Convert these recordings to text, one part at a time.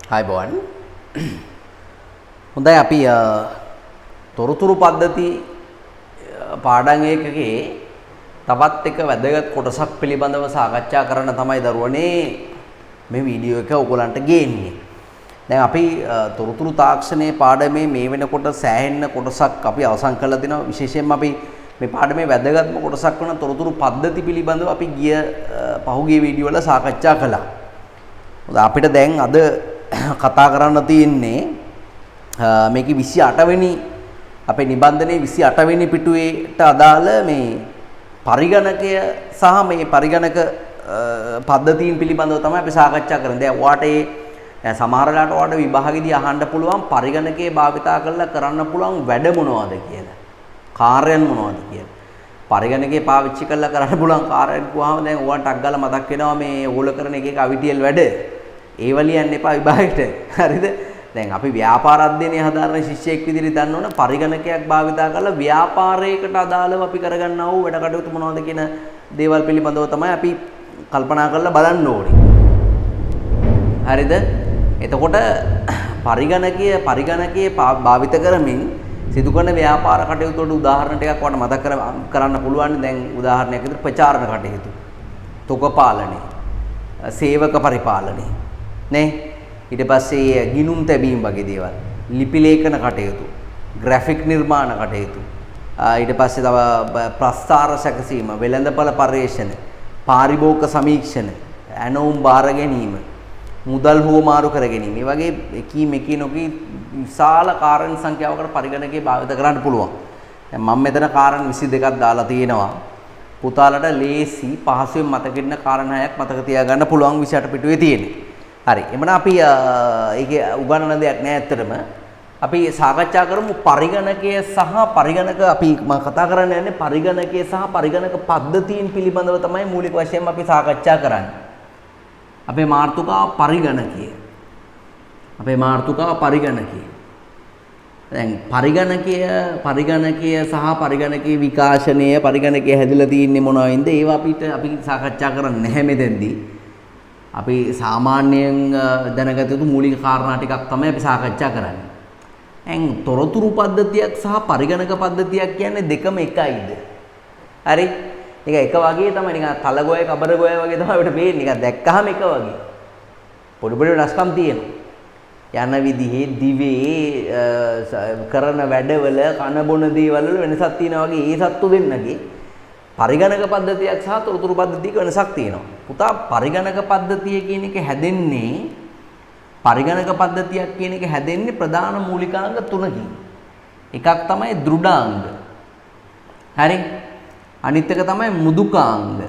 ආයුබෝවන්. හොඳයි අපි තොරතුරු පද්ධති පාඩම් එකකේ තවත් එක වැදගත් කොටසක් පිළිබඳව සාකච්ඡා කරන්න තමයි දරුවනේ මේ වීඩියෝ එක ඔයගලන්ට ගේන්නේ. දැන් අපි තොරතුරු තාක්ෂණයේ පාඩමේ මේ වෙනකොට සෑහෙන්න කොටසක් අපි අවසන් කරලා තිනවා. විශේෂයෙන්ම අපි මේ පාඩමේ වැදගත්ම කොටසක් වන තොරතුරු පද්ධති පිළිබඳව අපි පහුගිය වීඩියෝ වල සාකච්ඡා කළා. අපිට දැන් අද කතා කරන්න තියෙන්නේ මේකේ 28 වෙනි අපේ නිබන්ධනයේ 28 වෙනි පිටුවේට අදාළ මේ පරිගණකය සහ මේ පරිගණක පද්ධතීන් පිළිබඳව තමයි අපි සාකච්ඡා කරන්නේ. දැන් ඔයාට සමහර වෙලාවට ඔයාට විභාගෙදී අහන්න පුළුවන් පරිගණකයේ භාවිතා කරලා කරන්න පුළුවන් වැඩ මොනවද කියලා. කාර්යයන් මොනවද කියලා. පරිගණකයේ පාවිච්චි කරලා කරන්න පුළුවන් කාර්යයන් කිව්වහම දැන් ඔයාට අක් ගාලා මතක් වෙනවා මේ ඕගොල්ලෝ කරන එක අවිටියල් වැඩ. ඒව ලියන්න එපා විභාගෙට. හරිද? දැන් අපි ව්‍යාපාර අධ්‍යයනයේ හදාරන ශිෂ්‍යයෙක් විදිහට දන්න ඕන පරිගණකයක් භාවිතා කරලා ව්‍යාපාරයකට අදාළව අපි කරගන්නා වූ වැඩ කටයුතු මොනවද කියන දේවල් පිළිබඳව තමයි අපි කල්පනා කරලා බලන්න ඕනේ. හරිද? එතකොට පරිගණකයේ භාවිත කරමින් සිදු කරන ව්‍යාපාර කටයුතු වලට උදාහරණ ටිකක් වට මතක් කරන්න පුළුවන්. දැන් උදාහරණයක් විදිහට ප්‍රචාරණ කටයුතු, තොග පාලනය, සේවක පරිපාලනය නේ, ඊට පස්සේ ගිණුම් තැබීම් වගේ දේවල්, ලිපි ලේඛන කටයුතු, ග්‍රැෆික් නිර්මාණ කටයුතු, ඊට පස්සේ තව ප්‍රස්ථාර සැකසීම, වෙළඳපළ පර්යේෂණ, පාරිභෝගික සමීක්ෂණ, ඇනෝම් බාර ගැනීම, මුදල් හුවමාරු කර ගැනීම. මේ වගේ එකී නොකී විශාල කාරණ සංඛ්‍යාවකට පරිගණකයේ භාවිත කරන්න පුළුවන්. දැන් මම මෙතන කාරණ 22ක් දාලා තියෙනවා. පුතාලට ලේසි පහසුවෙන් මතකෙන්න කාරණ 6ක් මතක තියාගන්න පුළුවන් 28 පිටුවේ තියෙන්නේ. හරි. එමනම් අපි ඒකේ උගන්වන දෙයක් නෑ ඇත්තටම. අපි සාකච්ඡා කරමු පරිගණකය සහ පරිගණක අපි කතා කරන්න යන්නේ පරිගණකය සහ පරිගණක පද්ධතීන් පිළිබඳව තමයි මූලික වශයෙන්ම අපි සාකච්ඡා කරන්නේ. අපේ මාතෘකාව පරිගණකය. දැන් පරිගණකය සහ පරිගණකයේ විකාශනය පරිගණකය හැදිලා තියෙන්නේ මොනවයින්ද? ඒවා අපි සාකච්ඡා කරන්නේ නැහැ මෙතෙන්දී. අපි සාමාන්‍යයෙන් දැනගත යුතු මූලික කාරණා ටිකක් තමයි අපි සාකච්ඡා කරන්නේ. දැන් තොරතුරු පද්ධතියක් සහ පරිගණක පද්ධතියක් කියන්නේ දෙකම එකයිද? හරි? ඒක එක වගේ තමයි නිකන් තලගොය කබරගොය වගේ තමයි අපිට පේන්නේ. නිකන් දැක්කහම එක වගේ. පොඩි වෙනස්කම් තියෙනවා. යන විදිහේ දිවේ කරන වැඩවල කන බොන දේවල් වල වෙනසක් තියෙනවා වගේ ඒ සත්තු දෙන්නගේ පරිගණක පද්ධතියක් සහ තොරතුරු පද්ධතියක වෙනසක් තියෙනවා. පුතා පරිගණක පද්ධතිය කියන එක හැදෙන්නේ ප්‍රධාන මූලිකාංග තුනකින්. එකක් තමයි දෘඩාංග. හරි? අනිත් එක තමයි මුදුකාංග.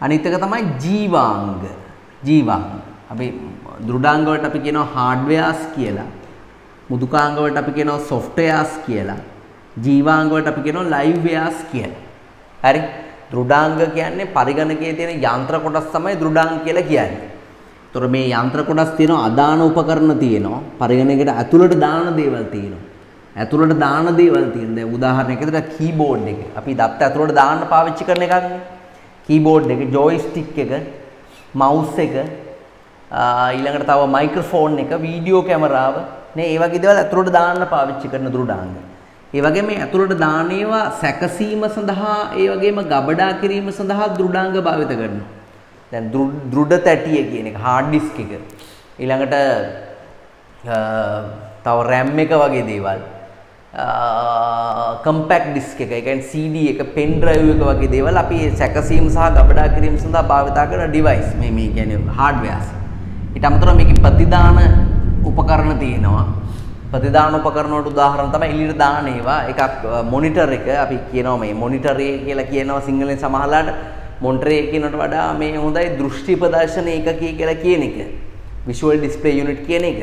අනිත් එක තමයි ජීවාංග. අපි දෘඩාංග වලට අපි කියනවා හાર્ඩ්වෙයාර්ස් කියලා. මුදුකාංග වලට අපි කියනවා සොෆ්ට්වෙයාර්ස් කියලා. ජීවාංග වලට අපි කියනවා ලයිව්වෙයාර්ස් කියලා. හරි? දෘඩාංග කියන්නේ පරිගණකයේ තියෙන යන්ත්‍ර කොටස් තමයි දෘඩාංග කියලා කියන්නේ. ඒතර මේ යන්ත්‍ර කොටස් තියෙනවා, අදාන උපකරණ තියෙනවා, පරිගණකයට ඇතුළට දාන දේවල් තියෙනවා. දැන් උදාහරණයක් විදිහට කීබෝඩ් එක. අපි දත්ත ඇතුළට දාන්න පාවිච්චි කරන එකක්නේ. කීබෝඩ් එක, ජොයිස්ටික් එක, මවුස් එක, ඊළඟට තව මයික්‍රොෆෝන් එක, වීඩියෝ කැමරාව නේ, ඒ වගේ දේවල් ඇතුළට දාන්න පාවිච්චි කරන දෘඩාංග. ඒ වගේම මේ ඇතුළට දාන ඒවා සැකසීම සඳහා, ඒ වගේම ගබඩා කිරීම සඳහා දෘඩාංග භාවිත කරනවා. දැන් දෘඩ තැටිය කියන එක, හાર્ඩ් ඩිස්ක් එක, ඊළඟට තව RAM එක වගේ දේවල්, කම්පැක්ට් ඩිස්ක් එක, ඒ කියන්නේ CD එක, පෙන් ඩ්‍රයිව් එක වගේ දේවල් අපි සැකසීම සහ ගබඩා කිරීම සඳහා භාවිත කරන ඩිවයිස්. මේ කියන්නේ හાર્ඩ්වෙයාර්ස්. ඊට අමතරව මේකේ ප්‍රතිදාන උපකරණ තියෙනවා. ප්‍රතිදාන උපකරණ වලට උදාහරණ තමයි එළියට දාන ඒවා. එකක් මොනිටර් එක. අපි කියනවා මේ මොනිටරේ කියලා කියනවා සිංහලෙන් සමහරලාට. මොනිටරේ කියනට වඩා මේ හොඳයි දෘෂ්ටි ප්‍රදර්ශන ඒකකය කියලා කියන එක. විෂුවල් ඩිස්ප්ලේ යුනිට් කියන එක.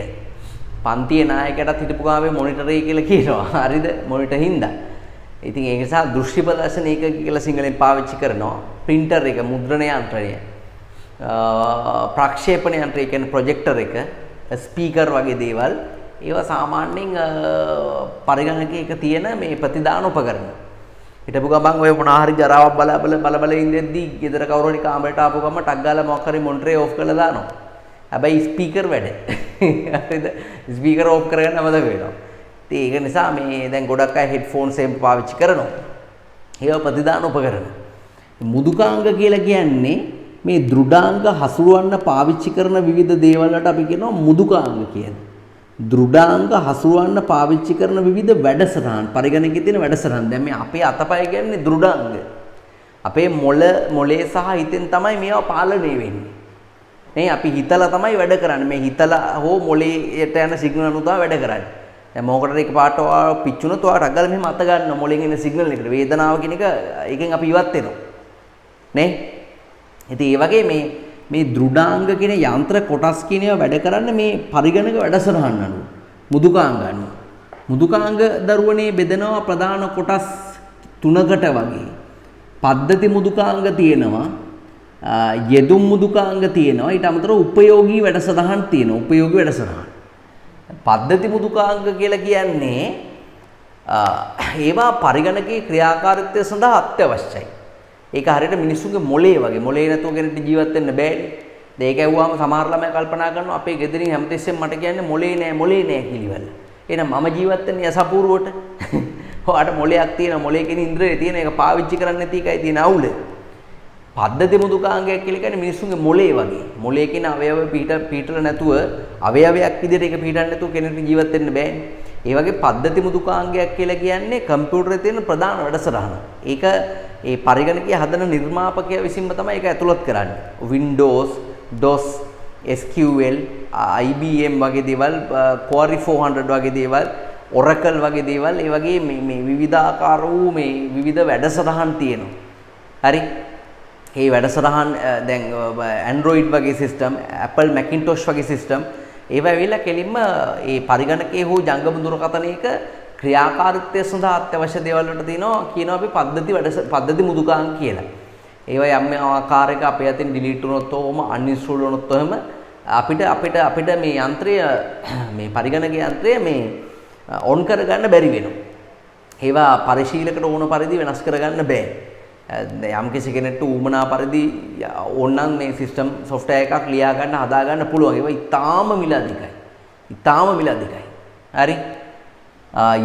පන්තියේ නායකයටත් හිටපු ගාවේ මොනිටරේ කියලා කියනවා. හරිද? මොනිටර් හින්දා. ඉතින් ඒක නිසා දෘෂ්ටි ප්‍රදර්ශන ඒකකය කියලා සිංහලෙන් පාවිච්චි කරනවා. printer එක, මුද්‍රණ යන්ත්‍රය, ප්‍රක්ෂේපණ යන්ත්‍රය කියන්නේ ප්‍රොජෙක්ටර් එක, ස්පීකර් වගේ දේවල්. ඒවා සාමාන්‍යයෙන් පරිගණකයක තියෙන මේ ප්‍රතිදාන උපකරණ. හිටපු ගමන් ඔය මොනවා හරි ජරාවක් බල ඉඳෙද්දී ගෙදර කවුරු හරි කාමරේට ආපු ගමන් ටක් ගාලා මොකක් හරි මොනිටරේ ඕෆ් කරලා දානවා. හැබැයි ස්පීකර් වැඩ. හරිද? ස්පීකර් ඕෆ් කරගන්න මතක වෙනවා. ඉතින් ඒක නිසා මේ දැන් ගොඩක් අය හෙඩ්ෆෝන්ස් එහෙම පාවිච්චි කරනවා. ඒවා ප්‍රතිදාන උපකරණ. මුදුකාංග කියලා කියන්නේ මේ දෘඩාංග හසුරවන්න පාවිච්චි කරන විවිධ දේවල් වලට අපි කියනවා මුදුකාංග කියලා. දෘඩාංග හසුරවන්න පාවිච්චි කරන විවිධ වැඩසටහන් පරිගණකයේ තියෙන වැඩසටහන්. දැන් මේ අපේ අතපය කියන්නේ දෘඩාංග. අපේ මොලේ සහ හිතෙන් තමයි මේවා පාලනය වෙන්නේ. නේ අපි හිතලා තමයි වැඩ කරන්නේ. මේ හිතලා හෝ මොලේට යන සිග්නල් අනුව තමයි වැඩ කරන්නේ. දැන් මොකටද එක පාට පිච්චුනොත් ඔයාලට අග්ගල මෙහෙම අත ගන්න මොලෙන් එන සිග්නල් එකට. වේදනාව කියන එක එකෙන් අපි ඉවත් වෙනවා. නේ? ඉතින් ඒ වගේ මේ දෘඩාංග කියන යන්ත්‍ර කොටස් කියන ඒවා වැඩ කරන්නේ මේ පරිගණක වැඩසටහන් අනුව. මුදුකාංග අනුව. මුදුකාංග දරුවනේ බෙදෙනවා ප්‍රධාන කොටස් තුනකට වගේ. පද්ධති මුදුකාංග තියෙනවා. යෙදුම් මුදුකාංග තියෙනවා. ඊට අමතරව උපයෝගී වැඩසටහන් තියෙනවා. උපයෝගී වැඩසටහන්. පද්ධති මුදුකාංග කියලා කියන්නේ ඒවා පරිගණකයේ ක්‍රියාකාරීත්වය සඳහා අත්‍යවශ්‍යයි. ඒක හරියට මිනිස්සුන්ගේ මොලේ වගේ. මොලේ නැතුව කෙනෙක්ට ජීවත් වෙන්න බෑනේ. ඒක ඇහුවාම සමහර ළමයි කල්පනා කරනවා අපේ ගෙදරින් හැමතිස්සෙම මට කියන්නේ මොලේ නෑ කිලිවල. එහෙනම් මම ජීවත් වෙන්නේ යසපුරුවට. ඔයාට මොලයක් තියෙනවා. මොලේ කියන ඉන්ද්‍රිය තියෙන එක පාවිච්චි කරන්නේ නැති එකයි තියෙන අවුල. පද්ධති මුදුකාංගයක් කියලා කියන්නේ මිනිස්සුන්ගේ මොලේ වගේ. මොලේ කියන අවයව පිටල නැතුව අවයවයක් විදිහට ඒක පිටන්න නැතුව කෙනෙක්ට ජීවත් වෙන්න බෑනේ. ඒ වගේ පද්ධති මුදුකාංගයක් කියලා කියන්නේ කම්පියුටරේ තියෙන ප්‍රධාන වැඩසටහන. ඒක ඒ පරිගණකයේ හදන නිර්මාපකයා විසින්ම තමයි ඒක ඇතුළත් කරන්නේ. Windows, DOS, SQL, IBM වගේ දේවල්, Quarry 400 වගේ දේවල්, Oracle වගේ දේවල්, ඒ වගේ මේ විවිධාකාර වූ මේ විවිධ වැඩසටහන් තියෙනවා. හරි? මේ වැඩසටහන් දැන් Android වගේ සිස්ටම්, Apple Macintosh වගේ සිස්ටම් ඒවා ඇවිල්ලා කෙලින්ම ඒ පරිගණකයේ හෝ ජංගම දුරකථනයක ක්‍රියාකාරීත්වය සඳහා අත්‍යවශ්‍ය දේවල් වලට කියනවා අපි පද්ධති මුදුකාංග කියලා. ඒවා යම් ආකාරයක අපේ අතින් ඩිලීට් වුණොත් ඕම අන්ඉන්ස්ටෝල් වුණොත් එහෙම අපිට මේ යන්ත්‍රය මේ පරිගණක යන්ත්‍රය මේ ඔන් කරගන්න බැරි වෙනවා. ඒවා පරිශීලකට ඕන පරිදි වෙනස් කරගන්න බෑ. යම් කිසි කෙනෙක්ට ඌමනා පරිදි ඕනනම් මේ සිස්ටම් software එකක් ලියා ගන්න හදා ගන්න පුළුවන්. ඒවා ඊටාම මිල අධිකයි. හරි?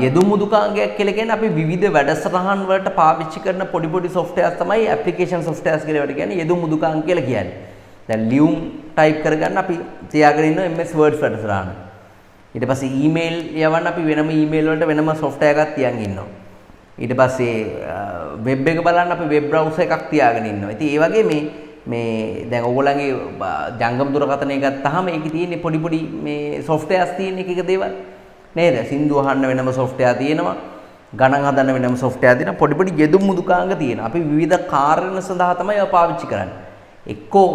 යෙදුම් මුදුකාංගයක් කියලා කියන්නේ අපි විවිධ වැඩසටහන් වලට පාවිච්චි කරන පොඩි softwares තමයි application softwares කියලා ඒවට කියන්නේ යෙදුම් මුදුකාංග කියලා කියන්නේ. දැන් ලියුම් type කරගන්න අපි තියාගෙන ඉන්න MS Word වැඩසටහන. ඊට පස්සේ email යවන්න අපි වෙනම email වලට වෙනම software එකක් තියන් ඉන්නවා. ඊට පස්සේ වෙබ් එක බලන්න අපි වෙබ් බ්‍රවුසර් එකක් තියාගෙන ඉන්නවා. ඉතින් ඒ වගේ මේ දැන් ඕගොල්ලන්ගේ ජංගම දුරකථනය ගත්තාම ඒකේ තියෙන්නේ පොඩි මේ softwares තියෙන එක දේවල් නේද? සින්දු අහන්න වෙනම software තියෙනවා. ගණන් හදන්න වෙනම software තියෙනවා. පොඩි යෙදුම් මුදුකාංග තියෙනවා. අපි විවිධ කාර්යන සඳහා තමයි ඒවා පාවිච්චි කරන්නේ. එක්කෝ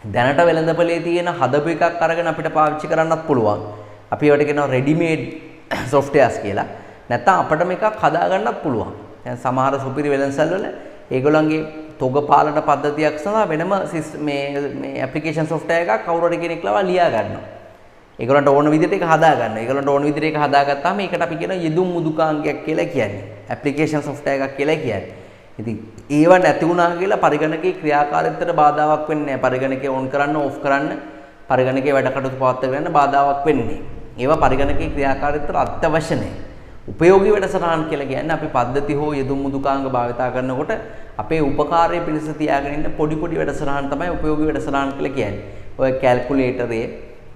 දැනට වෙළඳපොලේ තියෙන හදපු එකක් අරගෙන අපිට පාවිච්චි කරන්නත් පුළුවන්. අපි ඒවට කියනවා ready made softwares කියලා. නැත්නම් අපිට මේකක් හදා ගන්නත් පුළුවන්. දැන් සමහර සුපිරි වෙළඳසල් වල ඒගොල්ලන්ගේ තොග පාලන පද්ධතියක් සඳහා වෙනම මේ ඇප්ලිකේෂන් software එකක් කවුරු හරි කෙනෙක් ලවා ලියා ගන්නවා. ඒගොල්ලන්ට ඕන විදිහට ඒක හදා ගන්න. ඒගොල්ලන්ට ඕන විදිහට ඒක හදාගත්තාම ඒකට අපි කියන යෙදුම් මුදුකාංගයක් කියලා කියන්නේ. ඇප්ලිකේෂන් software එකක් කියලා කියන්නේ. ඉතින් ඒව නැති වුණා කියලා පරිගණකයේ ක්‍රියාකාරීත්වයට බාධාවක් වෙන්නේ නැහැ. පරිගණකය ඔන් කරන්න, ඔෆ් කරන්න, පරිගණකයේ වැඩ කටයුතු පවත්වා ගන්න බාධාවක් වෙන්නේ. ඒවා පරිගණකයේ ක්‍රියාකාරීත්වයට අත්‍යවශ්‍ය නැහැ. උපයෝගී වැඩසටහන් කියලා කියන්නේ අපි පද්ධති හෝ යෙදුම් මුදුකාංග භාවිතා කරනකොට අපේ උපකාරයේ පිණිස තියාගෙන ඉන්න පොඩි වැඩසටහන් තමයි උපයෝගී වැඩසටහන් කියලා කියන්නේ. ඔය කැල්කියුලේටරේ,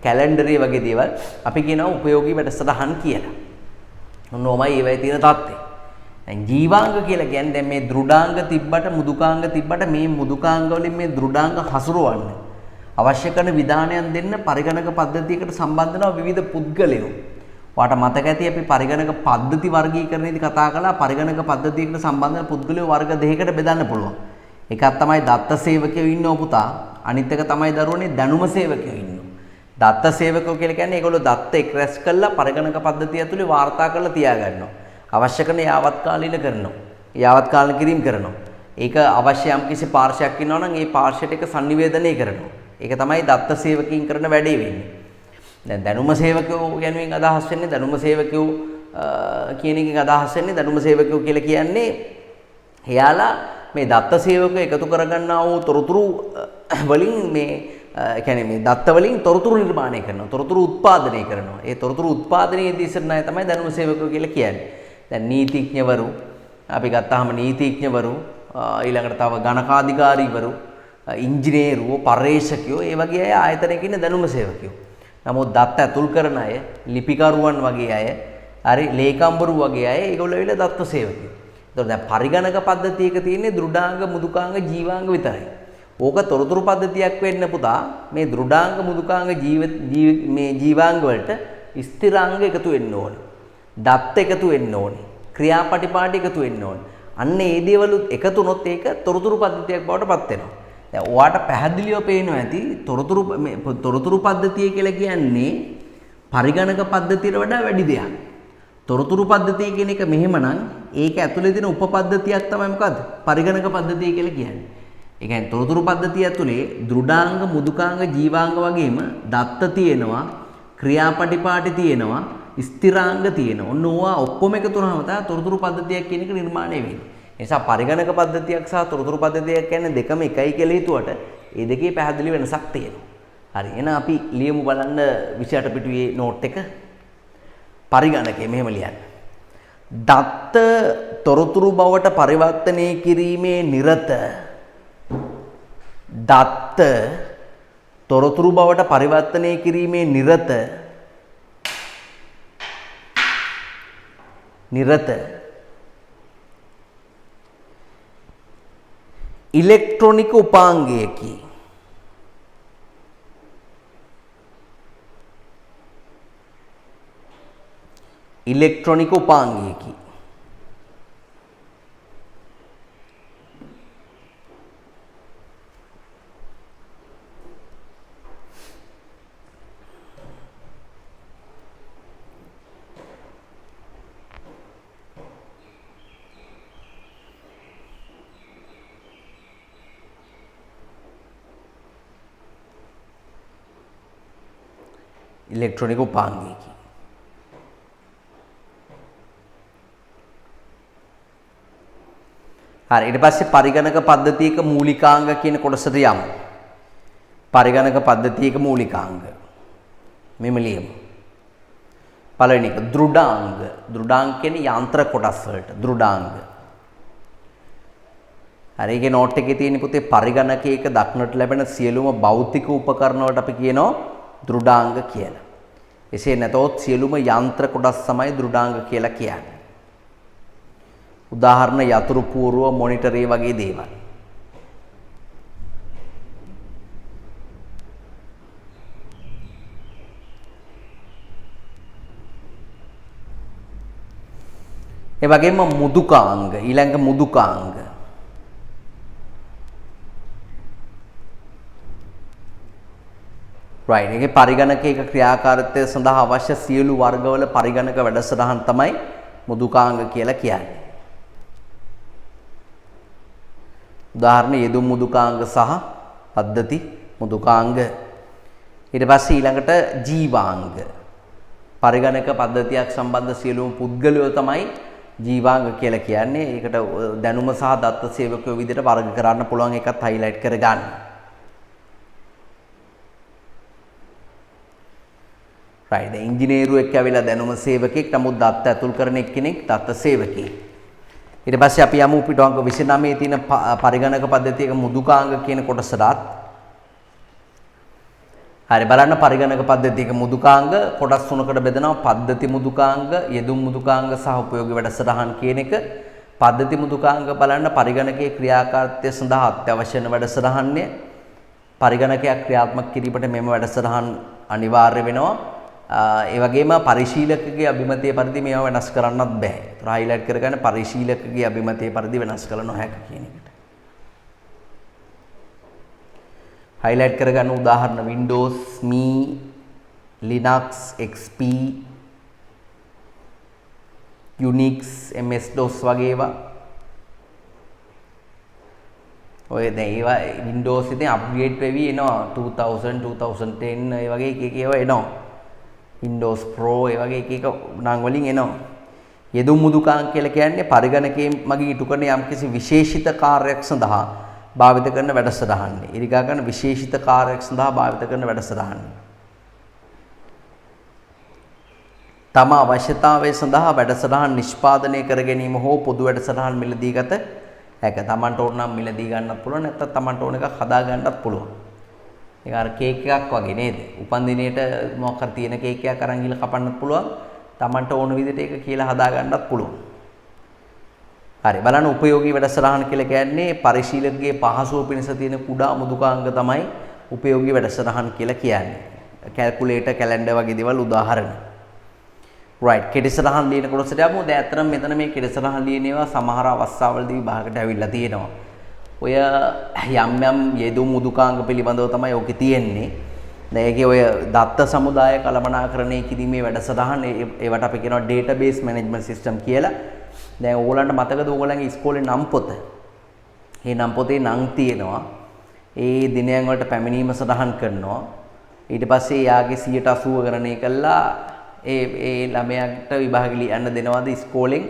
කැලෙන්ඩරේ වගේ දේවල් අපි කියනවා උපයෝගී වැඩසටහන් කියලා. ඔන්නෝමයි ඒවයි තියෙන தත්ත්වය. දැන් ජීවාංග කියලා කියන්නේ දැන් මේ දෘඩාංග තිබ්බට මුදුකාංග තිබ්බට මේ මුදුකාංග වලින් මේ දෘඩාංග හසුරවන්න අවශ්‍ය කරන විධානයන් දෙන්න පරිගණක පද්ධතියකට සම්බන්ධ වෙන විවිධ පුද්ගලයෝ. ඔයාට මතක ඇති අපි පරිගණක පද්ධති වර්ගීකරණයේදී කතා කළා පරිගණක පද්ධතියකට සම්බන්ධ වෙන පුද්ගලයෝ වර්ග දෙකකට බෙදන්න පුළුවන්. එකක් තමයි දත්ත සේවකයෝ ඉන්නව පුතා. අනිත් එක තමයි දරුවනේ දැනුම සේවකයෝ ඉන්නවා. දත්ත සේවකයෝ කියලා කියන්නේ ඒගොල්ලෝ දත්ත එක්රැස් කරලා පරිගණක පද්ධතිය ඇතුලේ වාර්තා කරලා තියා ගන්නවා. අවශ්‍ය කරන යාවත්කාලීන කරනවා. යාවත්කාලීන කිරීම කරනවා. ඒක අවශ්‍ය යම් කිසි පාර්ශවයක් ඉන්නවා නම් ඒ පාර්ශවයට ඒක sannivedanaya කරනවා. ඒක තමයි දත්ත සේවකීන් කරන වැඩේ වෙන්නේ. දැන් දැනුම සේවකයෝ යනුවෙන් අදහස් වෙන්නේ දැනුම සේවකයෝ කියන එකෙන් අදහස් වෙන්නේ දැනුම සේවකයෝ කියලා කියන්නේ එයාලා මේ දත්ත සේවකයෝ එකතු කරගන්නා වූ තොරතුරු වලින් මේ කියන්නේ මේ දත්ත වලින් තොරතුරු නිර්මාණය කරනවා. තොරතුරු උත්පාදනය කරනවා. ඒ තොරතුරු උත්පාදනයේදී ඉස්සර ණය තමයි දැනුම සේවකයෝ කියලා කියන්නේ. දැන් නීතිඥවරු අපි ගත්තාම නීතිඥවරු ඊළඟට තව ගණකාධිකාරීවරු ඉංජිනේරුවෝ පර්යේෂකයෝ ඒ වගේ අය ආයතනයක ඉන්න දැනුම සේවකයෝ. නමුත් දත්ත ඇතුල් කරන අය ලිපිකරුවන් වගේ අය හරි ලේකම්වරු වගේ අය ඒගොල්ලෝ වෙල දත්ත සේවකයෝ. ඒතකොට දැන් පරිගණක පද්ධතියක තියෙන්නේ දෘඩාංග මුදුකාංග ජීවාංග විතරයි. ඕක තොරතුරු පද්ධතියක් වෙන්න පුතා මේ දෘඩාංග මුදුකාංග මේ ජීවාංග වලට ස්ථිරාංග එකතු වෙන්න ඕනේ. දත්ත එකතු වෙන්න ඕනේ. ක්‍රියාපටිපාටි එකතු වෙන්න ඕනේ. අන්න ඒ දේවලුත් එකතු වුණොත් ඒක තොරතුරු පද්ධතියක් බවට පත් වෙනවා. දැන් ඔයාට පැහැදිලිව පේනවා ඇති තොරතුරු පද්ධතිය කියලා කියන්නේ පරිගණක පද්ධතියට වඩා වැඩි දෙයක්. තොරතුරු පද්ධතිය කියන එක මෙහෙමනම් ඒක ඇතුලේ තියෙන උපපද්ධතියක් තමයි මොකද්ද? පරිගණක පද්ධතිය කියලා කියන්නේ. ඒ කියන්නේ තොරතුරු පද්ධතිය ඇතුලේ දෘඩාංග, මුදුකාංග, ජීවාංග වගේම දත්ත තියෙනවා, ක්‍රියාපටිපාටි තියෙනවා, ස්ථිරාංග තියෙනවා. ඔන්න ඕවා ඔක්කොම එකතු වුණාම තමයි තොරතුරු පද්ධතියක් කියන එක නිර්මාණය වෙන්නේ. ඒ නිසා පරිගණක පද්ධතියක් සහ තොරතුරු පද්ධතියක් කියන්නේ දෙකම එකයි කියලා හිතුවට ඒ දෙකේ පැහැදිලි වෙනසක් තියෙනවා. හරි. එහෙනම් අපි ලියමු බලන්න 28 පිටුවේ නෝට් එක. පරිගණකය මෙහෙම ලියන්න. දත්ත තොරතුරු බවට පරිවර්තනය කිරීමේ නිරත දත්ත තොරතුරු බවට පරිවර්තනය කිරීමේ නිරත ඉලෙක්ට්‍රොනික උපාංගයකි. ඉලෙක්ට්‍රොනික උපාංගයකි. ඉලෙක්ට්‍රොනික උපාංගයකි. හරි ඊට පස්සේ පරිගණක පද්ධතියක මූලිකාංග කියන කොටසට යමු. පරිගණක පද්ධතියක මූලිකාංග මෙහෙම ලියමු. පළවෙනි එක දෘඩාංග. දෘඩාංග කියන්නේ යන්ත්‍ර කොටස් වලට දෘඩාංග. හරි ඒකේ නෝට් එකේ තියෙන පුතේ පරිගණකයක දක්නට ලැබෙන සියලුම භෞතික උපකරණ වලට අපි කියනවා දෘඩාංග කියලා. එසේ නැතොත් සියලුම යන්ත්‍ර කොටස් තමයි දෘඩාංග කියලා කියන්නේ. උදාහරණ යතුරු පුවරුව මොනිටරේ වගේ දේවල්. ඒ වගේම මුදුකාංග ඊළඟ මුදුකාංග right ඒකේ පරිගණකයක ක්‍රියාකාරීත්වය සඳහා අවශ්‍ය සියලු වර්ගවල පරිගණක වැඩසටහන් තමයි මුදුකාංග කියලා කියන්නේ. උදාහරණ යෙදුම් මුදුකාංග සහ පද්ධති මුදුකාංග. ඊට පස්සේ ඊළඟට ජීවාංග. පරිගණක පද්ධතියක් සම්බන්ධ සියලුම පුද්ගලයෝ තමයි ජීවාංග කියලා කියන්නේ. ඒකට දැනුම සහ දත්ත සේවකයෝ විදිහට වර්ග කරන්න පුළුවන් එකත් highlight කරගන්න. right දැන් ඉංජිනේරුවෙක් ඇවිල්ලා දැනුම සේවකෙක් නමුත් දත්ත ඇතුල් කරන එක්කෙනෙක් දත්ත සේවකයෙක්. ඊට පස්සේ අපි යමු පිටු අංක 29 තියෙන පරිගණක පද්ධතියක මුදුකාංග කියන කොටසට. හරි බලන්න පරිගණක පද්ධතියක මුදුකාංග කොටස් තුනකට බෙදෙනවා. පද්ධති මුදුකාංග, යෙදුම් මුදුකාංග සහ උපයෝගී වැඩසටහන් කියන එක. පද්ධති මුදුකාංග බලන්න පරිගණකයේ ක්‍රියාකාරීත්වය සඳහා අත්‍යවශ්‍ය වෙන වැඩසටහන්නේ. පරිගණකයක් ක්‍රියාත්මක කිරීමට මෙම වැඩසටහන් අනිවාර්ය වෙනවා. ඒ වගේම පරිශීලකගේ අභිමතය පරිදි මේවා වෙනස් කරන්නත් බෑ. ඒතර highlight කරගන්න පරිශීලකගේ අභිමතය පරිදි වෙනස් කළ නොහැක කියන එකට. highlight කරගන්න උදාහරණ Windows, Me, Linux, XP, Unix, MS-DOS වගේ ඒවා. ඔය දැන් ඒවා Windows එකෙන් අප්ග්‍රේඩ් වෙවි එනවා 2000, 2010 ඒ වගේ එක ඒවා එනවා. Windows Pro ඒ වගේ එක නම් වලින් එනවා. යෙදුම් මුදුකාංග කියලා කියන්නේ පරිගණකයේ මගින් ඉටු කරන යම්කිසි විශේෂිත කාර්යයක් සඳහා භාවිත කරන වැඩසටහන්. ඉරිගා ගන්න විශේෂිත කාර්යයක් සඳහා භාවිත කරන වැඩසටහන්. තම අවශ්‍යතාවය සඳහා වැඩසටහන් නිෂ්පාදනය කර ගැනීම හෝ පොදු වැඩසටහන් මිලදී ගත හැක. තමන්ට ඕන නම් මිලදී ගන්නත් පුළුවන් නැත්නම් තමන්ට ඕන එකක් හදා ගන්නත් පුළුවන්. ඒක අර කේක් එකක් වගේ නේද? උපන්දිනේට මොකක් හරි තියෙන කේක් එකක් අරන් ගිහලා කපන්නත් පුළුවන්. තමන්ට ඕන විදිහට ඒක කියලා හදා ගන්නත් පුළුවන්. හරි බලන්න උපයෝගී වැඩසටහන් කියලා කියන්නේ පරිශීලකගේ පහසුව පිණිස තියෙන කුඩා මෘදුකාංග තමයි උපයෝගී වැඩසටහන් කියලා කියන්නේ. කැල්කියුලේටර් කැලෙන්ඩර් වගේ දේවල් උදාහරණ. right කෙටි සටහන් ලියන කොටසට යමු. දැන් අතරම මෙතන මේ කෙටි සටහන් ලියන ඒවා සමහර අවස්ථාවලදී විභාගයට ඇවිල්ලා තියෙනවා. ඔය යම් යෙදුම් මෘදුකාංග පිළිබඳව තමයි ඔකේ තියෙන්නේ. දැන් ඒකේ ඔය දත්ත සමුදාය කළමනාකරණය කිරීමේ වැඩසටහන් ඒවට අපි කියනවා database management system කියලා. දැන් ඕගොල්ලන්ට මතකද ඕගොල්ලන්ගේ ඉස්කෝලේ නම් පොත? මේ නම් පොතේ නම් තියෙනවා. ඒ දිනයන් වලට පැමිණීම සටහන් කරනවා. ඊට පස්සේ යාගේ 80% ගණනය කළා ඒ ළමයාට විභාග ලියන්න දෙනවද ඉස්කෝලෙන්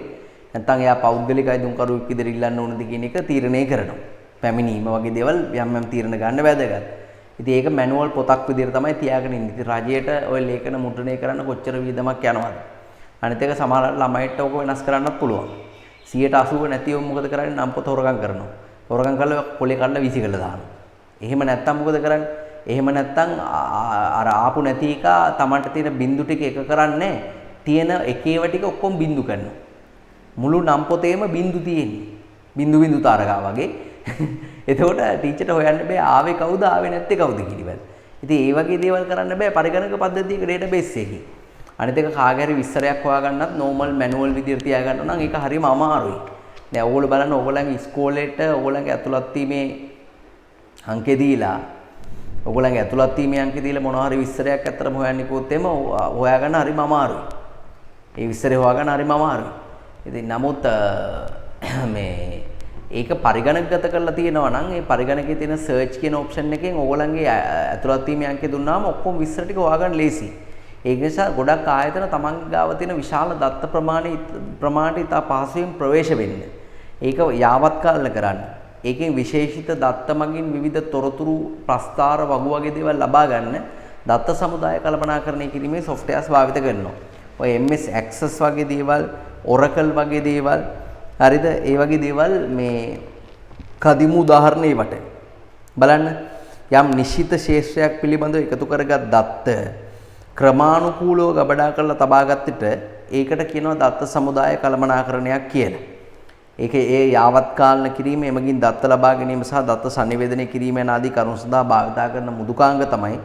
නැත්නම් එයා පෞද්ගලික අයිදුම්කරුවෙක් විදිහට ඉල්ලන්න ඕනද කියන එක තීරණය කරනවා. පැමිණීම වගේ දේවල් යම් තීරණ ගන්න වැදගත්. ඉතින් ඒක මැනුවල් පොතක් විදිහට තමයි තියාගෙන ඉන්නේ. ඉතින් රජයට ওই ලේඛන මුද්‍රණය කරන්න කොච්චර වියදමක් යනවද? අනිත් එක සමහර ළමයිට ඕක වෙනස් කරන්නත් පුළුවන්. 80% නැතිව මොකද කරන්නේ? නම් පොත හොරගම් කරනවා. හොරගම් කරලා කොලේ කඩලා වීසි කරලා දානවා. එහෙම නැත්තම් මොකද කරන්නේ? එහෙම නැත්තම් අර ආපු නැති එක Tamanට තියෙන බින්දු ටික එක කරන්නේ තියෙන එකේව ටික ඔක්කොම බින්දු කරනවා. මුළු නම් පොතේම බින්දු තියෙන්නේ. බින්දු තාරකා වගේ. එතකොට ටීචර්ට හොයන්න බෑ ආවේ කවුද ආවේ නැත්තේ කවුද කියලා. ඉතින් ඒ වගේ දේවල් කරන්න බෑ පරිගණක පද්ධතියක ඩේටාබේස් එකේ. අනිත් එක කාගේ හරි විස්තරයක් හොයාගන්නත් නෝමල් මැනුවල් විදිහට තියාගන්න නම් ඒක හරිම අමාරුයි. දැන් ඕගොල්ලෝ බලන්න ඕගොල්ලන්ගේ ඉස්කෝලේට ඕගොල්ලන්ගේ ඇතුළත් වීමේ අංකේ දීලා ඕගොල්ලන්ගේ ඇතුළත් වීමේ අංකේ දීලා මොනවා හරි විස්තරයක් අතරම හොයන්න කිව්වොත් එම හොයාගන්න හරිම අමාරුයි. ඒ විස්තරේ හොයාගන්න හරිම අමාරුයි. ඉතින් නමුත් මේ ඒක පරිගණකගත කරලා තියෙනවා නම් ඒ පරිගණකයේ තියෙන සර්ච් කියන ඔප්ෂන් එකෙන් ඕගොල්ලන්ගේ ඇතුළත් වීමේ අංකේ දුන්නාම ඔක්කොම විස්තර ටික හොයාගන්න ලේසියි. ඒක නිසා ගොඩක් ආයතන තමන්ගේ ගාව තියෙන විශාල දත්ත ප්‍රමාණයට ඉතා පහසුවෙන් ප්‍රවේශ වෙන්න. ඒක යාවත් කාලන කරන්න. ඒකෙන් විශේෂිත දත්ත මගින් විවිධ තොරතුරු ප්‍රස්ථාර වගු වගේ දේවල් ලබා ගන්න දත්ත සමුදාය කළමනාකරණය කිරීමේ සොෆ්ට්වෙයාර්ස් භාවිත කරනවා. ඔය MS Access වගේ දේවල්, Oracle වගේ දේවල්, හරිද? ඒ වගේ දේවල් මේ කදිමු උදාහරණ ඒවට. බලන්න යම් නිශ්චිත ශේෂ්ත්‍රයක් පිළිබඳව එකතු කරගත් දත්ත ක්‍රමානුකූලව ගබඩා කරලා තබාගත් විට ඒකට කියනවා දත්ත සමුදාය කළමනාකරණයක් කියලා. ඒක ඒ යාවත් කාලන කිරීම එමගින් දත්ත ලබා ගැනීම සහ දත්ත sannivedanaya කිරීම යන ආදී කරුණු සඳහා භාවිත කරන මෘදුකාංග තමයි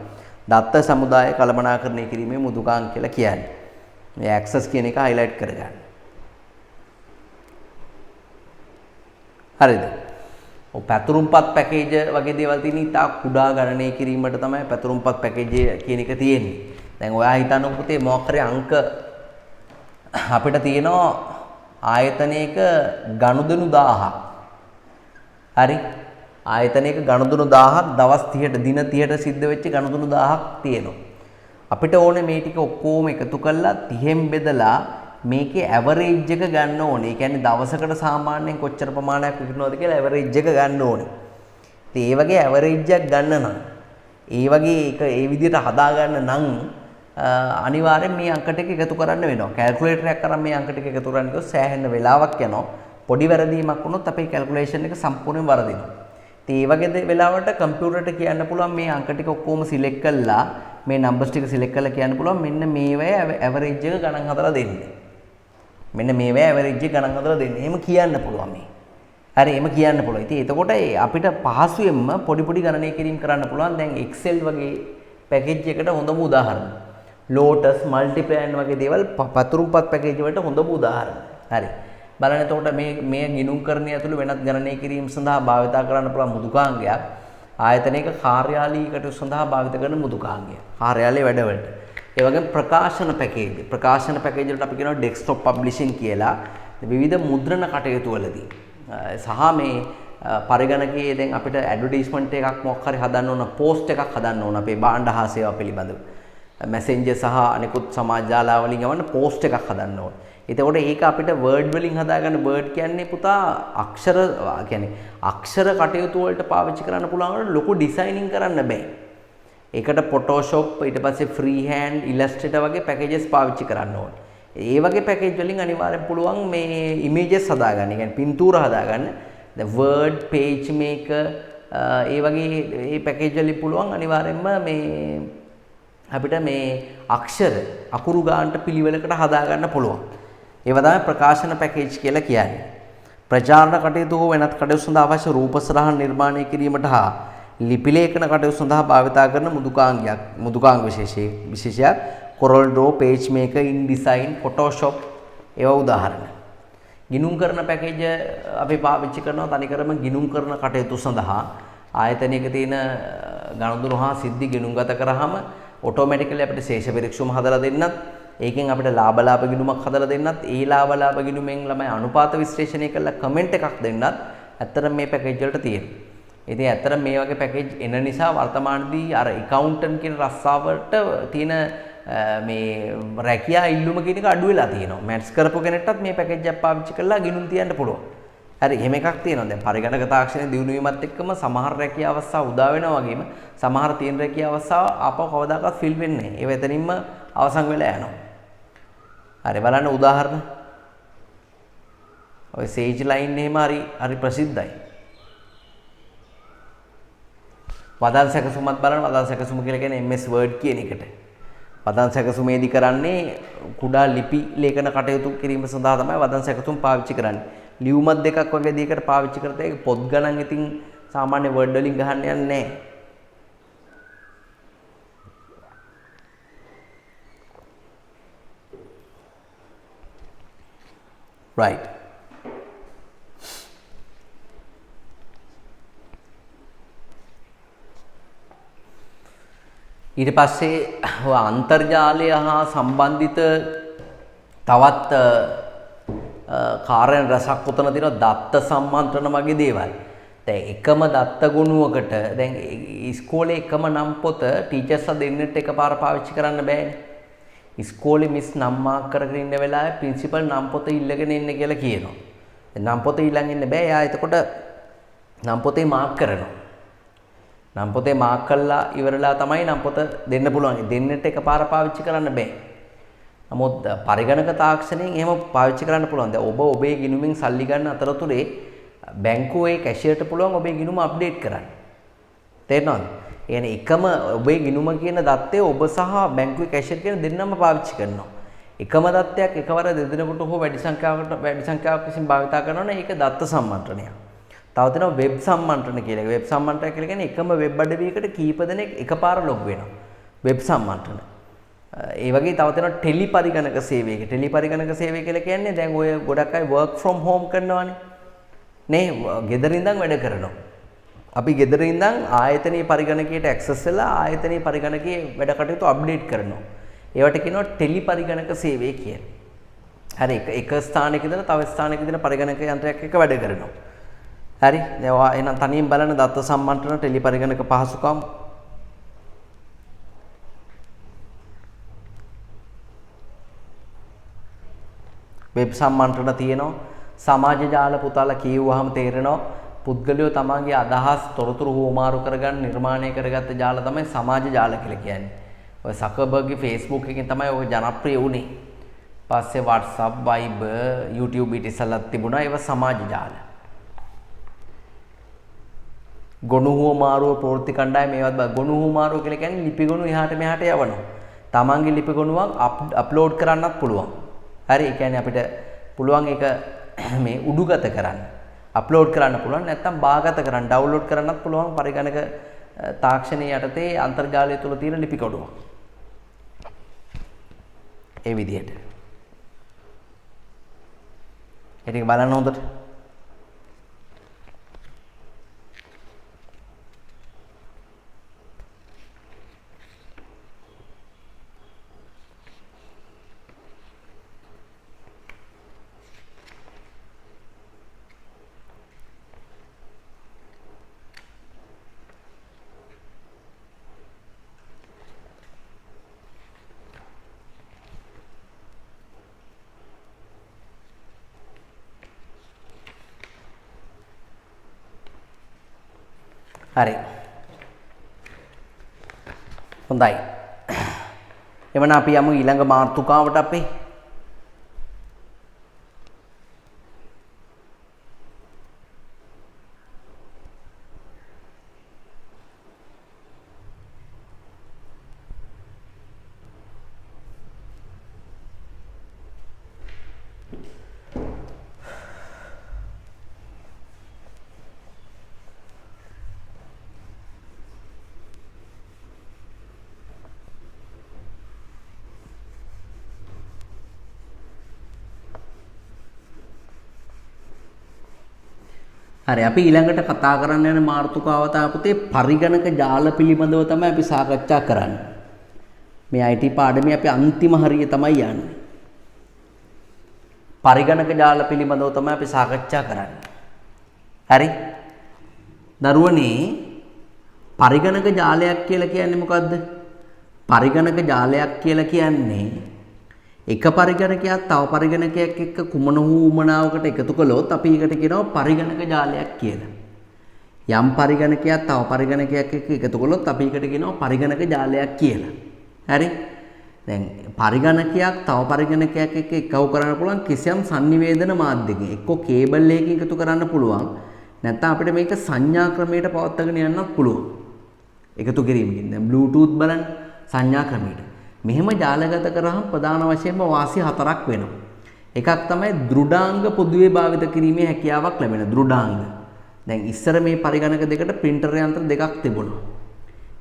දත්ත සමුදාය කළමනාකරණය කිරීමේ මෘදුකාංග කියලා කියන්නේ. මේ ඇක්සස් කියන එක highlight කරගන්න. හරිද? ඔය පැතුරුම්පත් පැකේජ් වගේ දේවල් තියෙන ඉතා කුඩා ගණනය කිරීමට තමයි පැතුරුම්පත් පැකේජ් කියන එක තියෙන්නේ. දැන් ඔයා හිතන්නකො පුතේ මොකක් හරි අංක අපිට තියෙනවා ආයතනයක ගනුදෙනු 1000ක්. හරි? ආයතනයක ගනුදෙනු 1000ක් දවස් 30ට දින 30ට සිද්ධ වෙච්ච ගනුදෙනු 1000ක් තියෙනවා. අපිට ඕනේ මේ ටික ඔක්කොම එකතු කරලා 30න් බෙදලා මේකේ ඇවරේජ් එක ගන්න ඕනේ. ඒ කියන්නේ දවසකට සාමාන්‍යයෙන් කොච්චර ප්‍රමාණයක් විකිනවද කියලා ඇවරේජ් එක ගන්න ඕනේ. ඉතින් ඒ වගේ ඇවරේජ් එකක් ගන්න නම් ඒ වගේ එක ඒ විදිහට හදා ගන්න නම් අනිවාර්යෙන් මේ අංක ටික එකතු කරන්න වෙනවා. කැල්කියුලේටර් එකක් අරන් මේ අංක ටික එකතු කරන්න ගියොත් සෑහෙන වෙලාවක් යනවා. පොඩි වැරදීමක් වුණොත් අපේ කැල්කියුලේෂන් එක සම්පූර්ණයෙන් වරදිනවා. ඉතින් මේ වගේ වෙලාවට කම්පියුටරට කියන්න පුළුවන් මේ අංක ටික ඔක්කොම සිලෙක්ට් කළා මේ නම්බර්ස් ටික සිලෙක්ට් කරලා කියන්න පුළුවන් මෙන්න මේවැය ඇවරේජ් එක ගණන් හදලා දෙන්න. මෙන්න මේවැය ඇවරේජ් එක ගණන් හදලා දෙන්න. එහෙම කියන්න පුළුවන් මේ. හරි එහෙම කියන්න පුළුවන්. ඉතින් එතකොට අපිට පහසුවෙන්ම පොඩි ගණනය කිරීම කරන්න පුළුවන්. දැන් Excel වගේ පැකේජ් එකට හොඳම උදාහරණ. Lotus multiply වගේ දේවල් පතුරුම්පත් පැකේජ් වලට හොඳම උදාහරණ. හරි. බලන්න එතකොට මේ ගිණුම්කරණය ඇතුළු වෙනත් ගණනය කිරීම සඳහා භාවිත කරන්න පුළුවන් මෘදුකාංගයක් ආයතනයක කාර්යාලීය කටයුතු සඳහා භාවිත කරන මෘදුකාංගය. කාර්යාලයේ වැඩවලට. ඒ වගේම ප්‍රකාශන පැකේජ්. ප්‍රකාශන පැකේජ් වලට අපි කියනවා ඩෙස්ක්ටොප් පබ්ලිෂින් කියලා. විවිධ මුද්‍රණ කටයුතු වලදී සහ මේ පරිගණකයේ දැන් අපිට ඇඩ්වර්ටයිස්මන්ට් එකක් මොකක් හරි හදන්න ඕන, පෝස්ට් එකක් හදන්න ඕන අපේ භාණ්ඩ හා සේවා පිළිබඳව. මැසෙන්ජර් සහ අනිකුත් සමාජ ජාලා වලින් යවන්න පෝස්ට් එකක් හදන්න ඕනේ. එතකොට ඒක අපිට වර්ඩ් වලින් හදාගන්න වර්ඩ් කියන්නේ පුතා අක්ෂර කියන්නේ අක්ෂර කටයුතු වලට පාවිච්චි කරන්න පුළුවන් ලොකු ඩිසයිනින් කරන්න බෑ. ඒකට Photoshop ඊට පස්සේ freehand Illustrator වගේ පැකේජස් පාවිච්චි කරන්න ඕනේ. ඒ වගේ පැකේජ් වලින් අනිවාර්යෙන් පුළුවන් මේ ඉමේජස් හදාගන්න. ඒ කියන්නේ පින්තූර හදාගන්න. දැන් Word, PageMaker ඒ වගේ මේ පැකේජ් වලින් පුළුවන් අනිවාර්යෙන්ම මේ අපිට මේ අක්ෂර අකුරු ගානට පිළිවෙලකට හදාගන්න පුළුවන්. ඒවා තමයි ප්‍රකාශන පැකේජ් කියලා කියන්නේ. ප්‍රචාරණ කටයුතු හෝ වෙනත් කටයුතු සඳහා අවශ්‍ය රූප සටහන් නිර්මාණය කිරීමට හා ලිපි ලේඛන කටයුතු සඳහා භාවිතා කරන මෘදුකාංග විශේෂයක් Corel Draw, PageMaker, InDesign, Photoshop ඒවා උදාහරණ. ගිණුම් කරන පැකේජ් අපි පාවිච්චි කරනවා තනිකරම ගිණුම් කරන කටයුතු සඳහා ආයතනයක තියෙන ගණන්දුරු හා සිද්ධි ගිණුම්ගත කරාම ඔටෝමැටිකලි අපිට ශේෂ පරීක්ෂුම හදලා දෙන්නත් ඒකෙන් අපිට ලාභ ගිණුමක් හදලා දෙන්නත් ඒ ලාභ ගිණුමෙන් ළමයි අනුපාත විශ්ලේෂණය කරලා කමෙන්ට් එකක් දෙන්නත් ඇත්තටම මේ පැකේජ් වලට තියෙනවා. ඉතින් ඇත්තටම මේ වගේ පැකේජ් එන නිසා වර්තමානයේදී අර accountant කියන රස්සාවට තියෙන මේ රැකියා ඉල්ලුම කියන එක අඩු වෙලා තියෙනවා. මැත්ස් කරපු කෙනෙක්ටත් මේ පැකේජ් එක පාවිච්චි කරලා ගිණුම් තියන්න පුළුවන්. හරි එහෙම එකක් තියෙනවා. දැන් පරිගණක තාක්ෂණය දියුණු වීමත් එක්කම සමහර රැකියා අවස්ථා උදා වෙනවා වගේම සමහර තියෙන රැකියා අවස්ථා ආපහු කවදාකවත් ෆිල් වෙන්නේ නැහැ. ඒව එතනින්ම අවසන් වෙලා යනවා. හරි බලන්න උදාහරණ. ඔය සේජ් ලයින් එහෙම හරි ප්‍රසිද්ධයි. වදන් සැකසුමත් බලන්න වදන් සැකසුම කියලා කියන්නේ MS Word කියන එකට. වදන් සැකසුමේදී කරන්නේ කුඩා ලිපි ලේඛන කටයුතු කිරීම සඳහා තමයි වදන් සැකසුම් පාවිච්චි කරන්නේ. ලියුමත් දෙකක් වගේ දෙයකට පාවිච්චි කරලා ඒක පොත් ගණන් ඉතින් සාමාන්‍ය Word වලින් ගහන්න යන්නේ නැහැ. right ඊට පස්සේ අන්තර්ජාලය හා සම්බන්ධිත තවත් කාර්යයන් රසක් උතන තියෙනවා දත්ත සම්මන්ත්‍රණ වගේ දේවල්. දැන් එකම දත්ත ගුණුවකට දැන් ඉස්කෝලේ එකම නම් පොත ටීචර්ස්ලා දෙන්නෙත් එකපාර පාවිච්චි කරන්න බෑනේ. ඉස්කෝලේ මිස් නම් මාක් කරගෙන ඉන්න වෙලාවේ ප්‍රින්සිපල් නම් පොත ඉල්ලගෙන ඉන්න කියලා කියනවා. දැන් නම් පොත ඊළඟ ඉන්න බෑ. එයා එතකොට නම් පොතේ මාක් කරනවා. නම් පොතේ මාක් කළා ඉවරලා තමයි නම් පොත දෙන්න පුළුවන්. දෙන්නෙත් එකපාර පාවිච්චි කරන්න බෑ. නමුත් පරිගණක තාක්ෂණයෙන් එහෙම පාවිච්චි කරන්න පුළුවන්. දැන් ඔබ ඔබේ ගිණුමින් සල්ලි ගන්න අතරතුරේ බැංකුවේ කැෂියර්ට පුළුවන් ඔබේ ගිණුම අප්ඩේට් කරන්න. තේරෙනවද? يعني එකම ඔබේ ගිණුම කියන දත්තේ ඔබ සහ බැංකුවේ කැෂියර් කියන දෙන්නම පාවිච්චි කරනවා. එකම දත්තයක් එකවර දෙදෙනෙකුට හෝ වැඩි සංඛ්‍යාවක් විසින් භාවිතා කරනවා නම් ඒක දත්ත සම්මන්ත්‍රණයක්. තව තියෙනවා වෙබ් සම්මන්ත්‍රණ කියලා. වෙබ් සම්මන්ත්‍රණ කියලා කියන්නේ එකම වෙබ් අඩවියකට කීප දෙනෙක් එකපාර ලොග් වෙනවා. වෙබ් සම්මන්ත්‍රණ. ඒ වගේ තව තියෙනවා ටෙලි පරිගණක සේවය. ටෙලි පරිගණක සේවය කියලා කියන්නේ දැන් ඔය ගොඩක් අය work from home කරනවානේ. නේ ගෙදර ඉඳන් වැඩ කරනවා. අපි ගෙදර ඉඳන් ආයතනීය පරිගණකයට ඇක්සස් වෙලා ආයතනීය පරිගණකයේ වැඩ කටයුතු අප්ඩේට් කරනවා. ඒවට කියනවා ටෙලි පරිගණක සේවය කියලා. හරි එක ස්ථානයක ඉඳලා තව ස්ථානයක ඉඳලා පරිගණක යන්ත්‍රයක් එක්ක වැඩ කරනවා. හරි දැන් ඔයා එහෙනම් තනියෙන් බලන්න දත්ත සම්මන්ත්‍රණ ටෙලි පරිගණක පහසුකම් වෙබ් සම්මන්ත්‍රණ තියෙනවා. සමාජ ජාල පුතාලා කියවුවාම තේරෙනවා පුද්ගලයෝ තමන්ගේ අදහස් තොරතුරු හුවමාරු කරගන්න නිර්මාණය කරගත්ත ජාල තමයි සමාජ ජාල කියලා කියන්නේ. ඔය සකර්බර්ග්ගේ Facebook එකෙන් තමයි ඔය ජනප්‍රිය වුණේ. පස්සේ WhatsApp, Viber, YouTube ඊට ඉස්සෙල්ලත් තිබුණා ඒවා සමාජ ජාල. ගොනු හුවමාරුව ප්‍රවෘත්ති කණ්ඩායම මේවත් ගොනු හුවමාරුව කියලා කියන්නේ ලිපි ගොනු එහාට මෙහාට යවනවා. තමන්ගේ ලිපි ගොනුවක් අප්ලෝඩ් කරන්නත් පුළුවන්. හරි ඒ කියන්නේ අපිට පුළුවන් ඒක මේ උඩුගත කරන්න. අප්ලෝඩ් කරන්න පුළුවන් නැත්නම් බාගත කරන්න ඩවුන්ලෝඩ් කරන්නත් පුළුවන් පරිගණක තාක්ෂණයේ යටතේ අන්තර්ජාලය තුල තියෙන ලිපි කොටුව. ඒ විදිහට. ඒක බලන්න හොඳට. හරි. හොඳයි. එවනම් අපි යමු ඊළඟ මාතෘකාවට අපේ. හරි අපි ඊළඟට කතා කරන්න යන මාතෘකාව තමයි පරිගණක ජාල පිළිබඳව තමයි අපි සාකච්ඡා කරන්නේ. මේ IT පාඩමේ අපි අන්තිම හරිය තමයි යන්නේ. පරිගණක ජාල පිළිබඳව තමයි අපි සාකච්ඡා කරන්නේ. හරි? දරුවනේ පරිගණක ජාලයක් කියලා කියන්නේ මොකද්ද? පරිගණක ජාලයක් කියලා කියන්නේ එක පරිගණකයක් තව පරිගණකයක් එක්ක කුමන වූ උමනාවකට එකතු කළොත් අපි ඒකට කියනවා පරිගණක ජාලයක් කියලා. යම් පරිගණකයක් තව පරිගණකයක් එක්ක එකතු කළොත් අපි ඒකට කියනවා පරිගණක ජාලයක් කියලා. හරි? දැන් පරිගණකයක් තව පරිගණකයක් එක්ක එකතු කරන්න පුළුවන් කිසියම් sannivedana මාධ්‍යකින්. එක්ක කේබල් එකකින් එකතු කරන්න පුළුවන්. නැත්නම් අපිට මේක සංඥා ක්‍රමයට පවත්වාගෙන යන්නත් පුළුවන්. එකතු කිරීමකින්. දැන් Bluetooth බලන්න සංඥා ක්‍රමයට. මෙහෙම ජාලගත කරාම ප්‍රධාන වශයෙන්ම වාසි හතරක් වෙනවා. එකක් තමයි දෘඩාංග පොදුවේ භාවිත කිරීමේ හැකියාවක් ලැබෙන දෘඩාංග. දැන් ඉස්සර මේ පරිගණක දෙකට printer යන්ත්‍ර දෙකක් තිබුණා.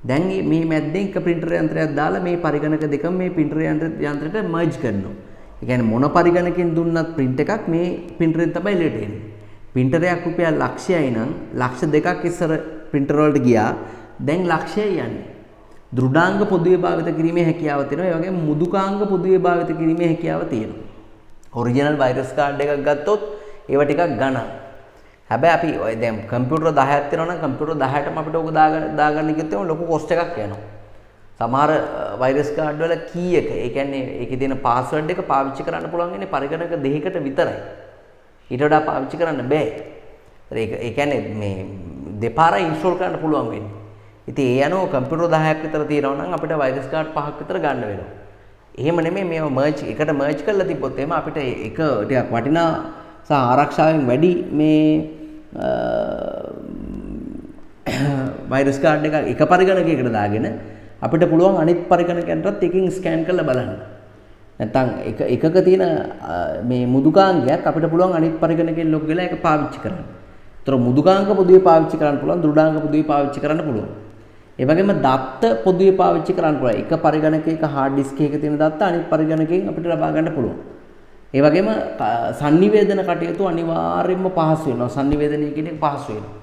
දැන් මේ මැද්දෙන් එක printer යන්ත්‍රයක් දාලා මේ පරිගණක දෙකම මේ printer යන්ත්‍රයට merge කරනවා. ඒ කියන්නේ මොන පරිගණකෙන් දුන්නත් print එකක් මේ printer එකෙන් තමයි එළියට එන්නේ. printer එකක් රුපියල් ලක්ෂයයි නම් ලක්ෂ දෙකක් ඉස්සර printer වලට ගියා. දැන් ලක්ෂයයි යන්නේ. දෘඩාංග පොදුවේ භාවිත කිරීමේ හැකියාව තියෙනවා. ඒ වගේම මුදුකාංග පොදුවේ භාවිත කිරීමේ හැකියාව තියෙනවා. ඔරිජිනල් වයිරස් කාඩ් එකක් ගත්තොත් ඒව ටිකක් ගණන්. හැබැයි අපි ඔය දැන් කම්පියුටර් 10ක් තියෙනවා නම් කම්පියුටර් 10ටම අපිට ඕක දාගන්න කිව්වොත් ලොකු කොස්ට් එකක් යනවා. සමහර වයිරස් කාඩ් වල කී එක, ඒ කියන්නේ ඒකේ තියෙන පාස්වර්ඩ් එක පාවිච්චි කරන්න පුළුවන් ඉන්නේ පරිගණක දෙකකට විතරයි. ඊට වඩා පාවිච්චි කරන්න බෑ. ඒ කියන්නේ මේ දෙපාරයි ඉන්ස්ටෝල් කරන්න පුළුවන් වෙන්නේ. ඉතින් ඒ අනුව කම්පියුටර් 10ක් විතර තියෙනවා නම් අපිට වයිරස් කාඩ් 5ක් විතර ගන්න වෙනවා. එහෙම නෙමෙයි මේව එකට මර්ජ් කරලා තිබ්බොත් එහෙම අපිට එක ටිකක් වටිනා සහ ආරක්ෂාවෙන් වැඩි මේ වයිරස් කාඩ් එක පරිගණකයකට දාගෙන අපිට පුළුවන් අනිත් පරිගණකයන්ටත් එකකින් ස්කෑන් කරලා බලන්න. නැත්නම් එකක තියෙන මේ මුදුකාංගයක් අපිට පුළුවන් අනිත් පරිගණකයෙන් ලොග් වෙලා ඒක පාවිච්චි කරන්න. ඒතර මුදුකාංග පොදුවේ පාවිච්චි කරන්න පුළුවන්, දෘඩාංග පොදුවේ පාවිච්චි කරන්න පුළුවන්. ඒ වගේම දත්ත පොදුවේ පාවිච්චි කරන්න පුළුවන්. එක පරිගණකයක hard disk එකක තියෙන දත්ත අනිත් පරිගණකයෙන් අපිට ලබා ගන්න පුළුවන්. ඒ වගේම sannivedana කටයුතු අනිවාර්යයෙන්ම පහසු වෙනවා. sannivedana කියන එක පහසු වෙනවා.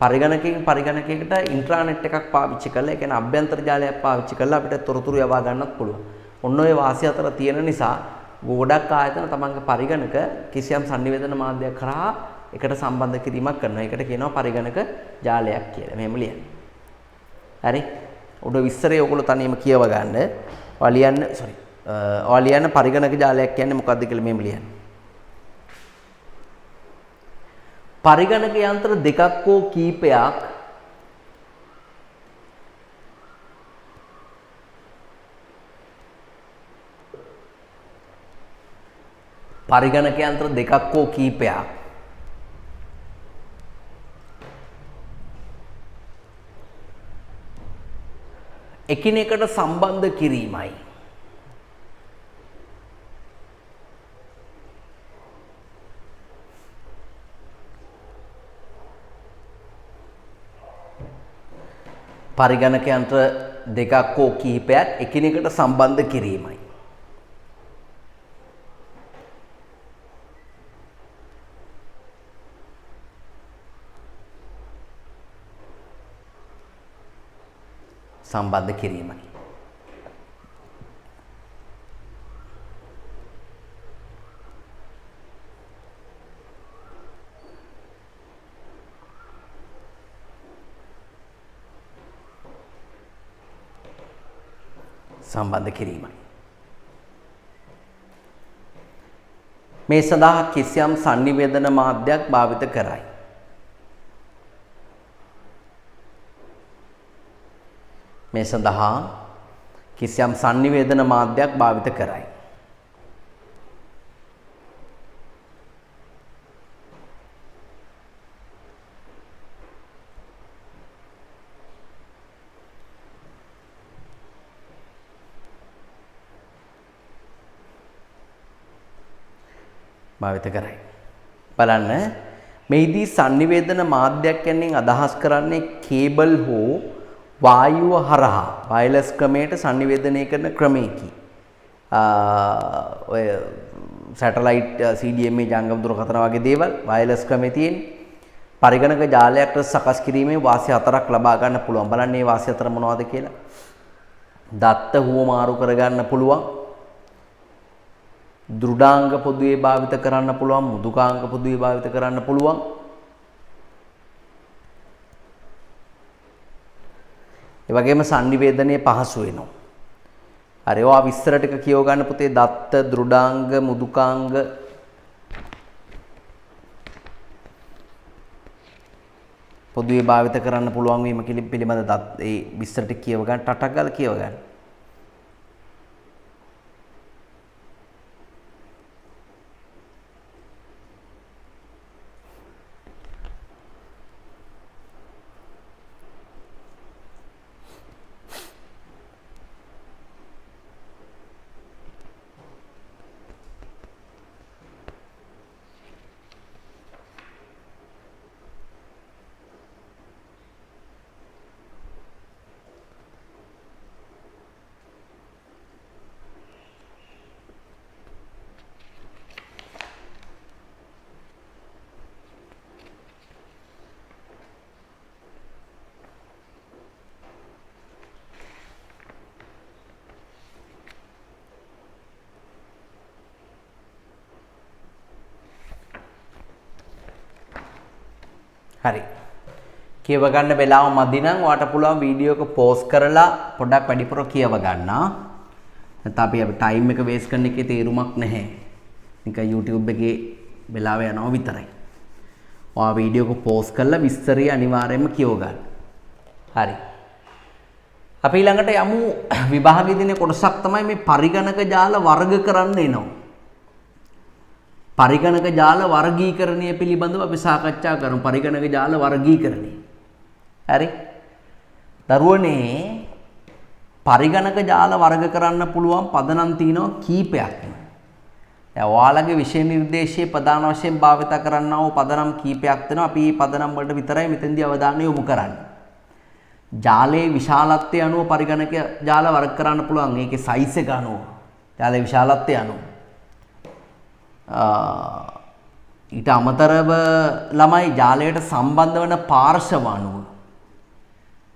පරිගණකයෙන් පරිගණකයකට ඉන්ට්‍රානෙට් එකක් පාවිච්චි කරලා, ඒ කියන්නේ අභ්‍යන්තර ජාලයක් පාවිච්චි කරලා අපිට තොරතුරු යවා ගන්නත් පුළුවන්. ඔන්න ඔය වාසිය අතර තියෙන නිසා ගොඩක් ආයතන තමන්ගේ පරිගණක කිසියම් sannivedana මාධ්‍යයක් කරා එකට සම්බන්ධ කිරීමක් කරනවා. ඒකට කියනවා පරිගණක ජාලයක් කියලා. මෙහෙම ලියන්න. හරි? උඩ විස්තරය ඔයගොල්ලෝ තනියම කියව ගන්න. ඔයා ලියන්න පරිගණක ජාලයක් කියන්නේ මොකක්ද කියලා මෙහෙම ලියන්න. පරිගණක යන්ත්‍ර දෙකක් හෝ කීපයක් පරිගණක යන්ත්‍ර දෙකක් හෝ කීපයක් එකිනෙකට සම්බන්ධ කිරීමයි. පරිගණක යන්ත්‍ර දෙකක් හෝ කිහිපයක් එකිනෙකට සම්බන්ධ කිරීමයි. සම්බන්ධ කිරීමයි. සම්බන්ධ කිරීමයි. මේ සඳහා කිසියම් sannivedana මාධ්‍යයක් භාවිත කරයි. මේ සඳහා කිසියම් sannivedana මාධ්‍යයක් භාවිත කරයි. භාවිත කරයි. බලන්න මේදී sannivedana මාධ්‍යයක් කියන්නේ අදහස් කරන්නේ කේබල් හෝ වායුව හරහා වයර්ලස් ක්‍රමයට sannivedanaya කරන ක්‍රමයකි. ඔය සැටලයිට් CDMA ජංගම දුරකථන වගේ දේවල් වයර්ලස් ක්‍රමේ තියෙන පරිගණක ජාලයක් සකස් කිරීමේ වාසි 4ක් ලබා ගන්න පුළුවන්. බලන්න මේ වාසි 4 මොනවද කියලා. දත්ත හුවමාරු කර ගන්න පුළුවන්. දෘඩාංග පොදුවේ භාවිත කරන්න පුළුවන්, මෘදුකාංග පොදුවේ භාවිත කරන්න පුළුවන්. ඒ වගේම sannivedanaya පහසු වෙනවා. හරි ඔයා විස්තර ටික කියව ගන්න පුතේ. දත්ත, දෘඩාංග, මෘදුකාංග පොදුවේ භාවිත කරන්න පුළුවන් වීම පිළිබඳ ඒ විස්තර ටික කියව ගන්න. ටටක් ගාලා කියව ගන්න. හරි. කියව ගන්න වෙලාව මදි නම් ඔයාට පුළුවන් වීඩියෝ එක පෝස් කරලා පොඩ්ඩක් වැඩිපුර කියව ගන්න. නැත්නම් අපි ටයිම් එක වේස්ට් කරන එකේ තේරුමක් නැහැ. නිකන් YouTube එකේ වෙලාව යනවා විතරයි. ඔයා වීඩියෝ එක පෝස් කරලා විස්තරය අනිවාර්යයෙන්ම කියව ගන්න. හරි. අපි ළඟට යමු විභාගයේ දිනේ කොටසක් තමයි මේ පරිගණක ජාල වර්ග කරන්න එනවා. පරිගණක ජාල වර්ගීකරණය පිළිබඳව අපි සාකච්ඡා කරමු. පරිගණක ජාල වර්ගීකරණය. හරි. දරුවනේ පරිගණක ජාල වර්ග කරන්න පුළුවන් පදනම් තියෙනවා කීපයක්. දැන් ඔයාලගේ විෂය නිර්දේශයේ ප්‍රධාන වශයෙන් භාවිත කරන්නා වූ පදනම් කීපයක් තියෙනවා. අපි මේ පදනම් වලට විතරයි මෙතෙන්දී අවධානය යොමු කරන්නේ. ජාලයේ විශාලත්වය අනුව පරිගණක ජාල වර්ග කරන්න පුළුවන්. ඒකේ සයිස් එක අනුව. ජාලයේ විශාලත්වය අනුව. ඊට අමතරව ළමයි ජාලයට සම්බන්ධ වන පාර්ශව අණුව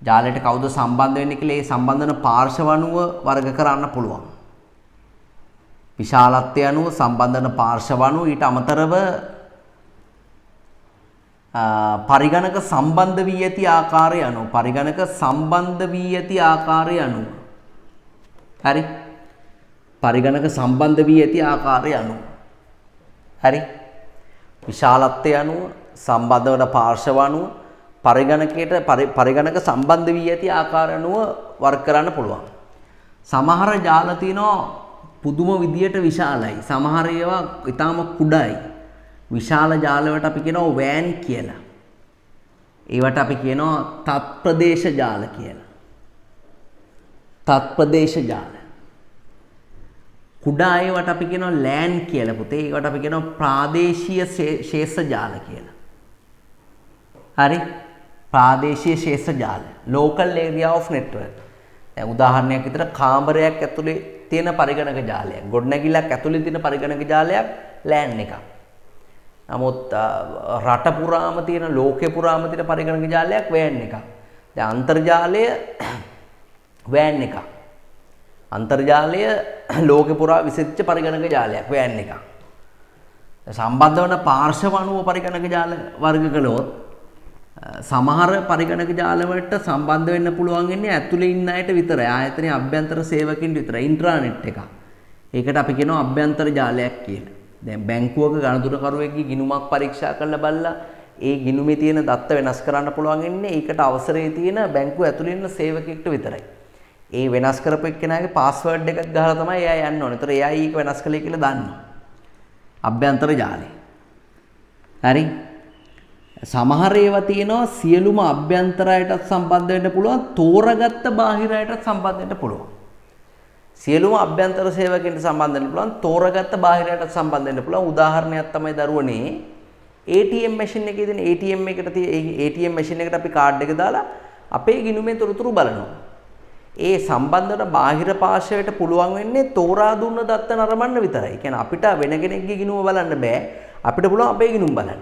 ජාලයට කවුද සම්බන්ධ වෙන්නේ කියලා ඒ සම්බන්ධ වන පාර්ශව අණුව වර්ග කරන්න පුළුවන්. විශාලත්වය අණුව සම්බන්ධ වන පාර්ශව අණුව ඊට අමතරව පරිගණක සම්බන්ධ වී ඇති ආකාරය අණුව පරිගණක සම්බන්ධ වී ඇති ආකාරය අණුව හරි පරිගණක සම්බන්ධ වී ඇති ආකාරය අණුව හරි විශාලත්වය අනුව සම්බන්ධ වන පාර්ශව අනුව පරිගණකයට පරිගණක සම්බන්ධ වී ඇති ආකාර අනුව වර්ග කරන්න පුළුවන්. සමහර ජාල තියෙනවා පුදුම විදියට විශාලයි. සමහර ඒවා ඊටාම කුඩායි. විශාල ජාල වලට අපි කියනවා වෑන් කියලා. ඒවට අපි කියනවා තත් ප්‍රදේශ ජාල කියලා. තත් ප්‍රදේශ ජාල. කුඩා ඒවට අපි කියනවා ලෑන් කියලා පුතේ. ඒකට අපි කියනවා ප්‍රාදේශීය ශේෂ ජාල කියලා. හරි? ප්‍රාදේශීය ශේෂ ජාල. local area of network. දැන් උදාහරණයක් විදිහට කාමරයක් ඇතුලේ තියෙන පරිගණක ජාලයක්. ගොඩනැගිල්ලක් ඇතුලේ තියෙන පරිගණක ජාලයක් ලෑන් එකක්. නමුත් රට පුරාම තියෙන ලෝකේ පුරාම තියෙන පරිගණක ජාලයක් වෑන් එකක්. දැන් අන්තර්ජාලය වෑන් එකක්. අන්තර්ජාලය ලෝකෙ පුරා විසිච්ච පරිගණක ජාලයක් වෑන් එකක්. සම්බන්ධ වන පාර්ශව අණුව පරිගණක ජාල වර්ග කළොත් සමහර පරිගණක ජාල වලට සම්බන්ධ වෙන්න පුළුවන් වෙන්නේ ඇතුලේ ඉන්න අයට විතරයි. ආයතනයේ අභ්‍යන්තර සේවකින් විතරයි. ඉන්ට්‍රානෙට් එක. ඒකට අපි කියනවා අභ්‍යන්තර ජාලයක් කියලා. දැන් බැංකුවක ගණතුරකරුවෙක්ගේ ගිණුමක් පරීක්ෂා කරලා බලලා ඒ ගිණුමේ තියෙන දත්ත වෙනස් කරන්න පුළුවන් වෙන්නේ ඒකට අවසරය තියෙන බැංකුව ඇතුලේ ඉන්න සේවකයෙක්ට විතරයි. ඒ වෙනස් කරපු එක්කෙනාගේ පාස්වර්ඩ් එකක් ගහලා තමයි එයා යන්න ඕනේ. ඒතර එයා ඒක වෙනස් කළේ කියලා දන්නවා. අභ්‍යන්තර ජාලය. හරි. සමහර ඒවා තියෙනවා සියලුම අභ්‍යන්තරයටත් සම්බන්ධ වෙන්න පුළුවන්, තෝරගත්ත බාහිරයටත් සම්බන්ධ වෙන්න පුළුවන්. සියලුම අභ්‍යන්තර සේවකයන්ට සම්බන්ධ වෙන්න පුළුවන්, තෝරගත්ත බාහිරයටත් සම්බන්ධ වෙන්න පුළුවන්. උදාහරණයක් තමයි දරුවනේ ATM මැෂින් එකේ තියෙන ATM එකට ATM මැෂින් එකට අපි කාඩ් එක දාලා අපේ ගිණුමේ තොරතුරු බලනවා. ඒ සම්බන්ධ වෙන බාහිර පාර්ශවයට පුළුවන් වෙන්නේ තෝරා දුන්න දත්ත නරඹන්න විතරයි. ඒ කියන්නේ අපිට වෙන කෙනෙක්ගේ ගිණුම බලන්න බෑ. අපිට පුළුවන් අපේ ගිණුම බලන්න.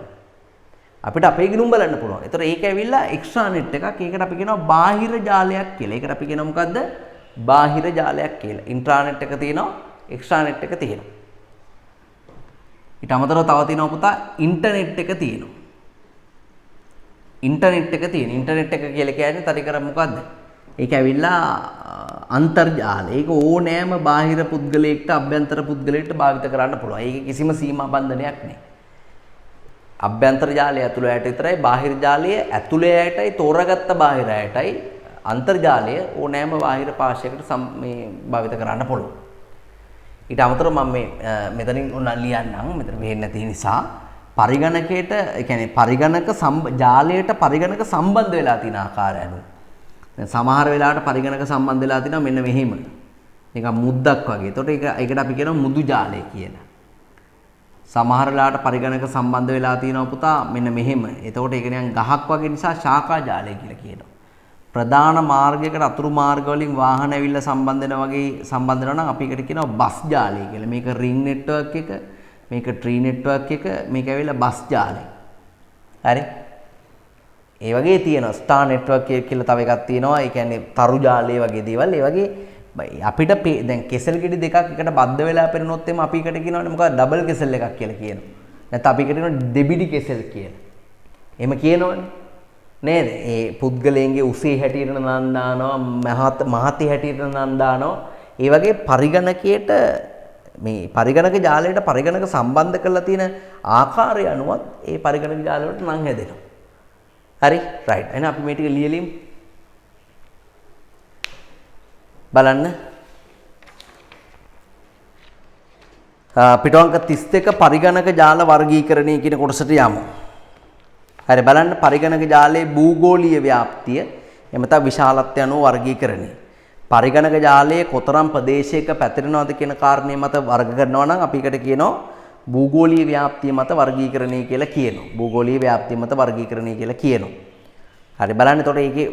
අපිට අපේ ගිණුම බලන්න පුළුවන්. ඒතර ඒක ඇවිල්ලා එක්ස්ට්‍රා නෙට් එකක්. ඒකට අපි කියනවා බාහිර ජාලයක් කියලා. ඒකට අපි කියනවා මොකද්ද? බාහිර ජාලයක් කියලා. ඉන්ට්‍රානෙට් එක තියෙනවා, එක්ස්ට්‍රා නෙට් එක තියෙනවා. ඊට අමතරව තව තියෙනවා පුතා ඉන්ටර්නෙට් එක තියෙනවා. ඉන්ටර්නෙට් එක තියෙන. ඉන්ටර්නෙට් එක කියලා කියන්නේ තනිකර මොකද්ද? ඒක ඇවිල්ලා අන්තර්ජාලය. ඒක ඕනෑම බාහිර පුද්ගලයෙක්ට අභ්‍යන්තර පුද්ගලයෙක්ට භාවිත කරන්න පුළුවන්. ඒක කිසිම සීමා බන්ධනයක් නැහැ. අභ්‍යන්තර ජාලය ඇතුළේ ඇයට විතරයි, බාහිර ජාලය ඇතුළේ ඇයටයි, තෝරාගත්ත බාහිර ඇයටයි අන්තර්ජාලය ඕනෑම බාහිර පාර්ශවයකට මේ භාවිත කරන්න පුළුවන්. ඊට අමතරව මම මෙතනින් උන ලියන්නම්. මෙතන වෙන්නේ නැති නිසා පරිගණකයට, ඒ කියන්නේ පරිගණක ජාලයට පරිගණක සම්බන්ධ වෙලා තියෙන ආකාරය අනුව. දැන් සමහර වෙලාවට පරිගණක සම්බන්ධ වෙලා තිනවා මෙන්න මෙහෙම. නිකන් මුද්දක් වගේ. එතකොට ඒකට අපි කියනවා මුදු ජාලය කියලා. සමහර වෙලාවට පරිගණක සම්බන්ධ වෙලා තිනවා පුතා මෙන්න මෙහෙම. එතකොට ඒක නිකන් ගහක් වගේ නිසා ශාඛා ජාලය කියලා කියනවා. ප්‍රධාන මාර්ගයකට අතුරු මාර්ග වලින් වාහන ඇවිල්ලා සම්බන්ධ වෙනා වගේ සම්බන්ධ වෙනවා නම් අපි ඒකට කියනවා බස් ජාලය කියලා. මේක රින් නෙට්වර්ක් එක, මේක ට්‍රී නෙට්වර්ක් එක, මේක ඇවිල්ලා බස් ජාලය. හරි? ඒ වගේ තියෙනවා ස්ටාර් නෙට්වර්ක් කියලා තව එකක් තියෙනවා. ඒ කියන්නේ තරු ජාලය වගේ දේවල්. ඒ වගේ අපිට දැන් කෙසෙල් ගෙඩි දෙකක් එකට බද්ධ වෙලා පෙරනොත් එම අපි එකට කියනවනේ මොකක්ද ඩබල් කෙසෙල් එකක් කියලා කියනවා. නැත්නම් අපි එකට කියනවා දෙබිඩි කෙසෙල් කියලා. එහෙම කියනවනේ. නේද? ඒ පුද්ගලයන්ගේ උසේ හැටියට නම් දානවා, මහති හැටියට නම් දානවා. ඒ වගේ පරිගණකයට මේ පරිගණක ජාලයට පරිගණක සම්බන්ධ කරලා තියෙන ආකාරය අනුවත් ඒ පරිගණක ජාල වලට නම් හැදෙනවා. හරි? රයිට්. එහෙනම් අපි මේ ටික ලියලිමු. බලන්න. පිටුවංක 32 පරිගණක ජාල වර්ගීකරණය කියන කොටසට යමු. හරි බලන්න පරිගණක ජාලයේ භූගෝලීය ව්‍යාප්තිය එමෙත විශාලත්වය අනුව වර්ගීකරණය. පරිගණක ජාලයේ කොතරම් ප්‍රදේශයක පැතිරෙනවද කියන කාරණේ මත වර්ග කරනවා නම් අපි එකට කියනවා භූගෝලීය ව්‍යාප්තිය මත වර්ගීකරණය කියලා කියනවා. භූගෝලීය ව්‍යාප්තිය මත වර්ගීකරණය කියලා කියනවා. හරි බලන්න එතකොට ඒකේ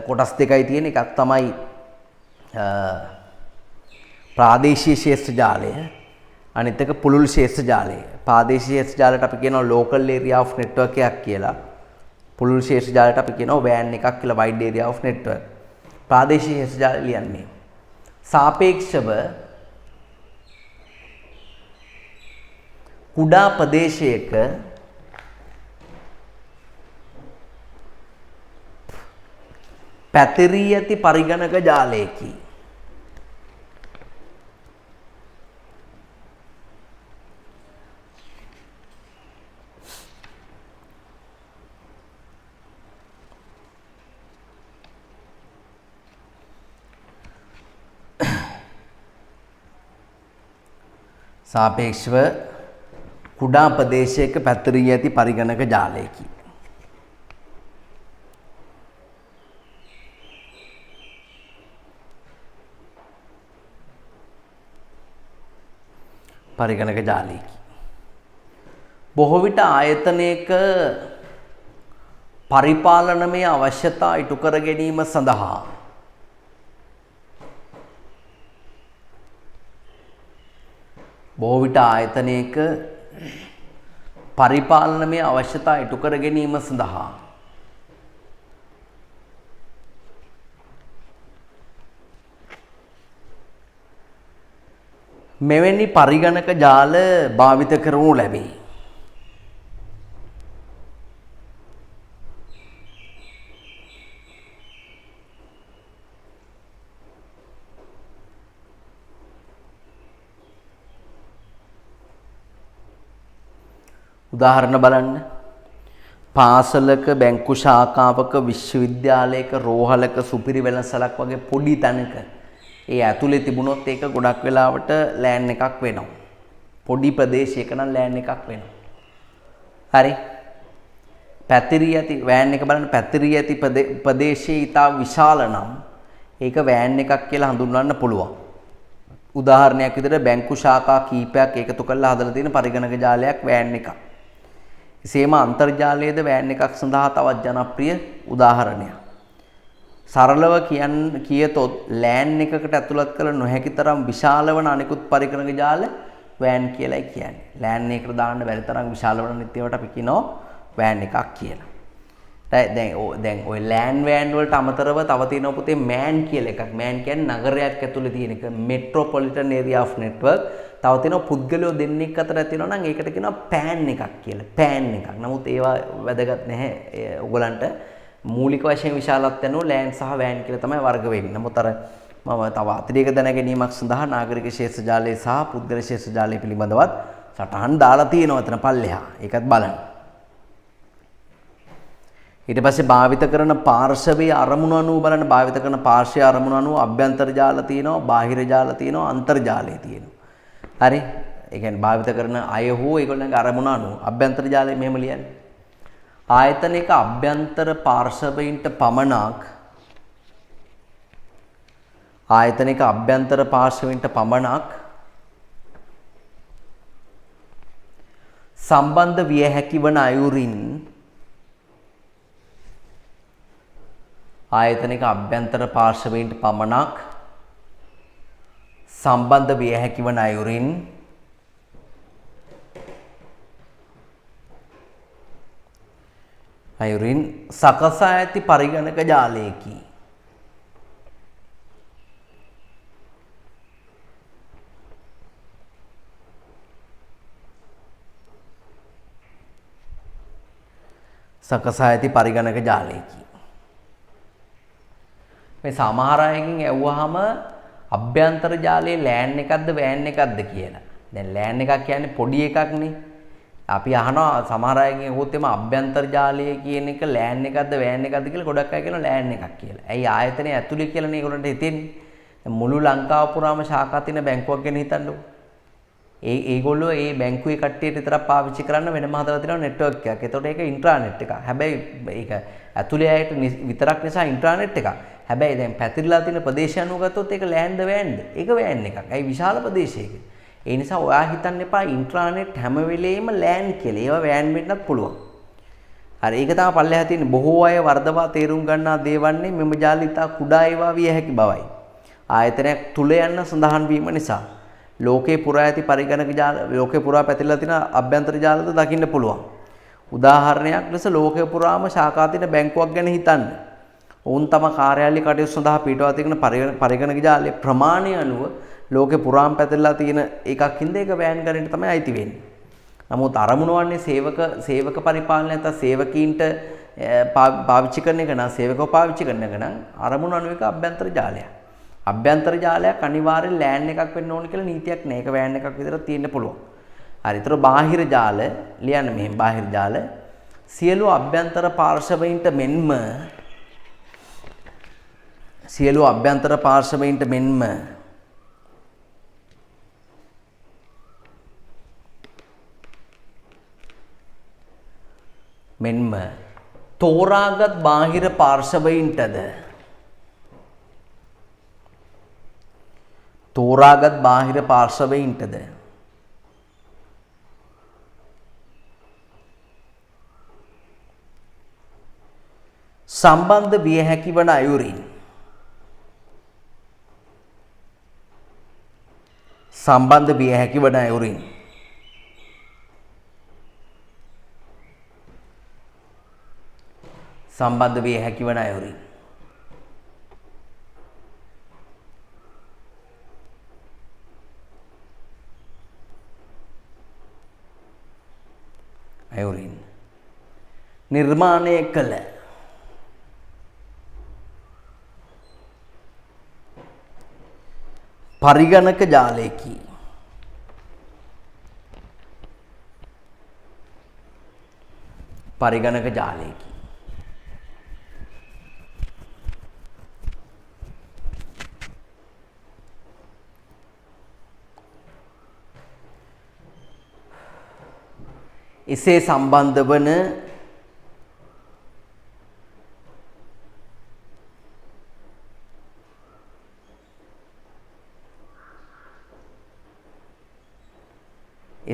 කොටස් දෙකයි තියෙන. එකක් තමයි ප්‍රාදේශීය ශේෂ්ත්‍ර ජාලය, අනිත් එක පුළුල් ශේෂ්ත්‍ර ජාලය. ප්‍රාදේශීය ශේෂ්ත්‍ර ජාලයට අපි කියනවා local area of network එකක් කියලා. පුළුල් ශේෂ්ත්‍ර ජාලයට අපි කියනවා WAN එකක් කියලා, wide area of network. ප්‍රාදේශීය ශේෂ්ත්‍ර ජාලය ලියන්නේ සාපේක්ෂව කුඩා ප්‍රදේශයක පැතිරී ඇති පරිගණක ජාලයකි. සාපේක්ෂව කුඩා ප්‍රදේශයක පැතිරී ඇති පරිගණක ජාලයකි. පරිගණක ජාලයකි. බොහෝ විට ආයතනයක පරිපාලනමය අවශ්‍යතා ඉටු කර ගැනීම සඳහා බොහෝ විට ආයතනයක පරිපාලනමය අවශ්‍යතා ඉටු කර ගැනීම සඳහා මෙවැනි පරිගණක ජාල භාවිත කරනු ලැබේ. උදාහරණ බලන්න. පාසලක, බැංකු ශාඛාවක, විශ්වවිද්‍යාලයක, රෝහලක, සුපිරි වෙළඳසලක් වගේ පොඩි තැනක ඒ ඇතුලේ තිබුණොත් ඒක ගොඩක් වෙලාවට ලෑන් එකක් වෙනවා. පොඩි ප්‍රදේශයක නම් ලෑන් එකක් වෙනවා. හරි. පැතිරී ඇති වෑන් එක බලන්න පැතිරී ඇති ප්‍රදේශයේ ඉතා විශාල නම් ඒක වෑන් එකක් කියලා හඳුන්වන්න පුළුවන්. උදාහරණයක් විදිහට බැංකු ශාඛා කීපයක් එකතු කරලා හදලා තියෙන පරිගණක ජාලයක් වෑන් එකක්. එසේම අන්තර්ජාලයේද වෑන් එකක් සඳහා තවත් ජනප්‍රිය උදාහරණයක්. සරලව කියතොත් ලෑන් එකකට ඇතුළත් කළ නොහැකි තරම් විශාල වන අනිකුත් පරිගණක ජාල වෑන් කියලායි කියන්නේ. ලෑන් එකකට දාන්න බැරි තරම් විශාල වන නිත්‍යවට අපි කියනවා වෑන් එකක් කියලා. දැන් ওই ලෑන් වෑන් වලට අමතරව තව තියෙනවා පුතේ මෑන් කියලා එකක්. මෑන් කියන්නේ නගරයක් ඇතුලේ තියෙන එක. Metropolitan area of network. තව තියෙනවා පුද්ගලයෝ දෙන්නෙක් අතර ඇති වෙනවා නම් ඒකට කියනවා පෑන් එකක් කියලා. පෑන් එකක්. නමුත් ඒවා වැදගත් නැහැ. ඔයගලන්ට මූලික වශයෙන් විශාලත්වය අනුව ලෑන් සහ වෑන් කියලා තමයි වර්ග වෙන්නේ. නමුත් අර මම තව අතිරේක දැන ගැනීමක් සඳහා නාගරික ශේෂ්ත්‍ර ජාලය සහ පුද්ගල ශේෂ්ත්‍ර ජාලය පිළිබඳවත් සටහන් දාලා තියෙනවා එතන පල්ලෙහා. ඒකත් බලන්න. ඊට පස්සේ භාවිත කරන පාර්ශවයේ අරමුණු අනුව බලන්න භාවිත කරන පාර්ශ්වයේ අරමුණු අනුව අභ්‍යන්තර ජාල තියෙනවා, බාහිර ජාල තියෙනවා, අන්තර්ජාලය තියෙනවා. හරි? ඒ කියන්නේ භාවිත කරන අය හෝ ඒගොල්ලන්ගේ අරමුණු අනුව අභ්‍යන්තර ජාලය මෙහෙම ලියන්නේ. ආයතනික අභ්‍යන්තර පාර්ශවයින්ට පමණක් ආයතනික අභ්‍යන්තර පාර්ශවයින්ට පමණක් සම්බන්ධ විය හැකි වන අයුරින් ආයතනික අභ්‍යන්තර පාර්ශවයින්ට පමණක් සම්බන්ධ විය හැකි වන අයුරින් සකසා ඇති පරිගණක ජාලයකි. සකසා ඇති පරිගණක ජාලයකි. මේ සමහර අයගෙන් ඇහුවාම අභ්‍යන්තර ජාලයේ ලෑන් එකක්ද වෑන් එකක්ද කියලා. දැන් ලෑන් එකක් කියන්නේ පොඩි එකක්නේ. අපි අහනවා සමහර අයගෙන් ඇහුවොත් එම අභ්‍යන්තර ජාලය කියන එක ලෑන් එකක්ද වෑන් එකක්ද කියලා ගොඩක් අය කියනවා ලෑන් එකක් කියලා. ඇයි ආයතනයේ ඇතුලේ කියලානේ ඒගොල්ලන්ට හිතෙන්නේ. මුළු ලංකාව පුරාම ශාඛා තියෙන බැංකුවක් ගැන හිතන්නකෝ. ඒගොල්ලෝ ඒ බැංකුවේ කට්ටියට විතරක් පාවිච්චි කරන්න වෙනම හදලා තියෙනවා නෙට්වර්ක් එකක්. ඒතකොට ඒක ඉන්ට්‍රානෙට් එකක්. හැබැයි ඒක ඇතුලේ අයට විතරක් නිසා ඉන්ට්‍රානෙට් එකක්. හැබැයි දැන් පැතිරලා තියෙන ප්‍රදේශය අනුව ගත්තොත් ඒක ලෑන්ද වෑන්ද? ඒක වෑන් එකක්. ඇයි විශාල ප්‍රදේශයක. ඒ නිසා ඔයා හිතන්න එපා ඉන්ට්‍රානෙට් හැම වෙලෙම ලෑන් කියලා. ඒවා වෑන් වෙන්නත් පුළුවන්. හරි ඒක තමයි පල්ලෙහා තියෙන බොහෝ අය වර්ධවා තේරුම් ගන්නා දේවන්නේ මෙම ජාලිතා කුඩා ඒවා විය හැකි බවයි. ආයතනයක් තුල යන්න සඳහන් වීම නිසා ලෝකේ පුරා ඇති පරිගණක ජාල ලෝකේ පුරා පැතිරලා තියෙන අභ්‍යන්තර ජාලද දකින්න පුළුවන්. උදාහරණයක් ලෙස ලෝකේ පුරාම ශාඛා තියෙන බැංකුවක් ගැන හිතන්න. ඔවුන් තම කාර්යාලය කටයුතු සඳහා පිටවා තියෙන පරිගණක ජාලයේ ප්‍රමාණය අනුව ලෝකේ පුරාම පැතිරලා තියෙන එකක් හින්දා ඒක වෑන් ගණනට තමයි අයිති වෙන්නේ. නමුත් අරමුණ වන්නේ සේවක පරිපාලනය නැත්නම් සේවකීන්ට පාවිච්චි කරන එක නම් සේවකව පාවිච්චි කරන එක නම් අරමුණ අනුව එක අභ්‍යන්තර ජාලයක්. අභ්‍යන්තර ජාලයක් අනිවාර්යෙන් ලෑන් එකක් වෙන්න ඕන කියලා නීතියක් නැහැ. ඒක වෑන් එකක් විතර තියෙන්න පුළුවන්. හරි. ඒතර බාහිර ජාල ලියන්න මෙහෙම බාහිර ජාල සියලු අභ්‍යන්තර පාර්ශවයින්ට මෙන්ම තෝරාගත් බාහිර පාර්ශවයින්ටද සම්බන්ධ විය හැකි වන අයුරින් නිර්මාණය කළ පරිගණක ජාලයකි. එසේ සම්බන්ධ වන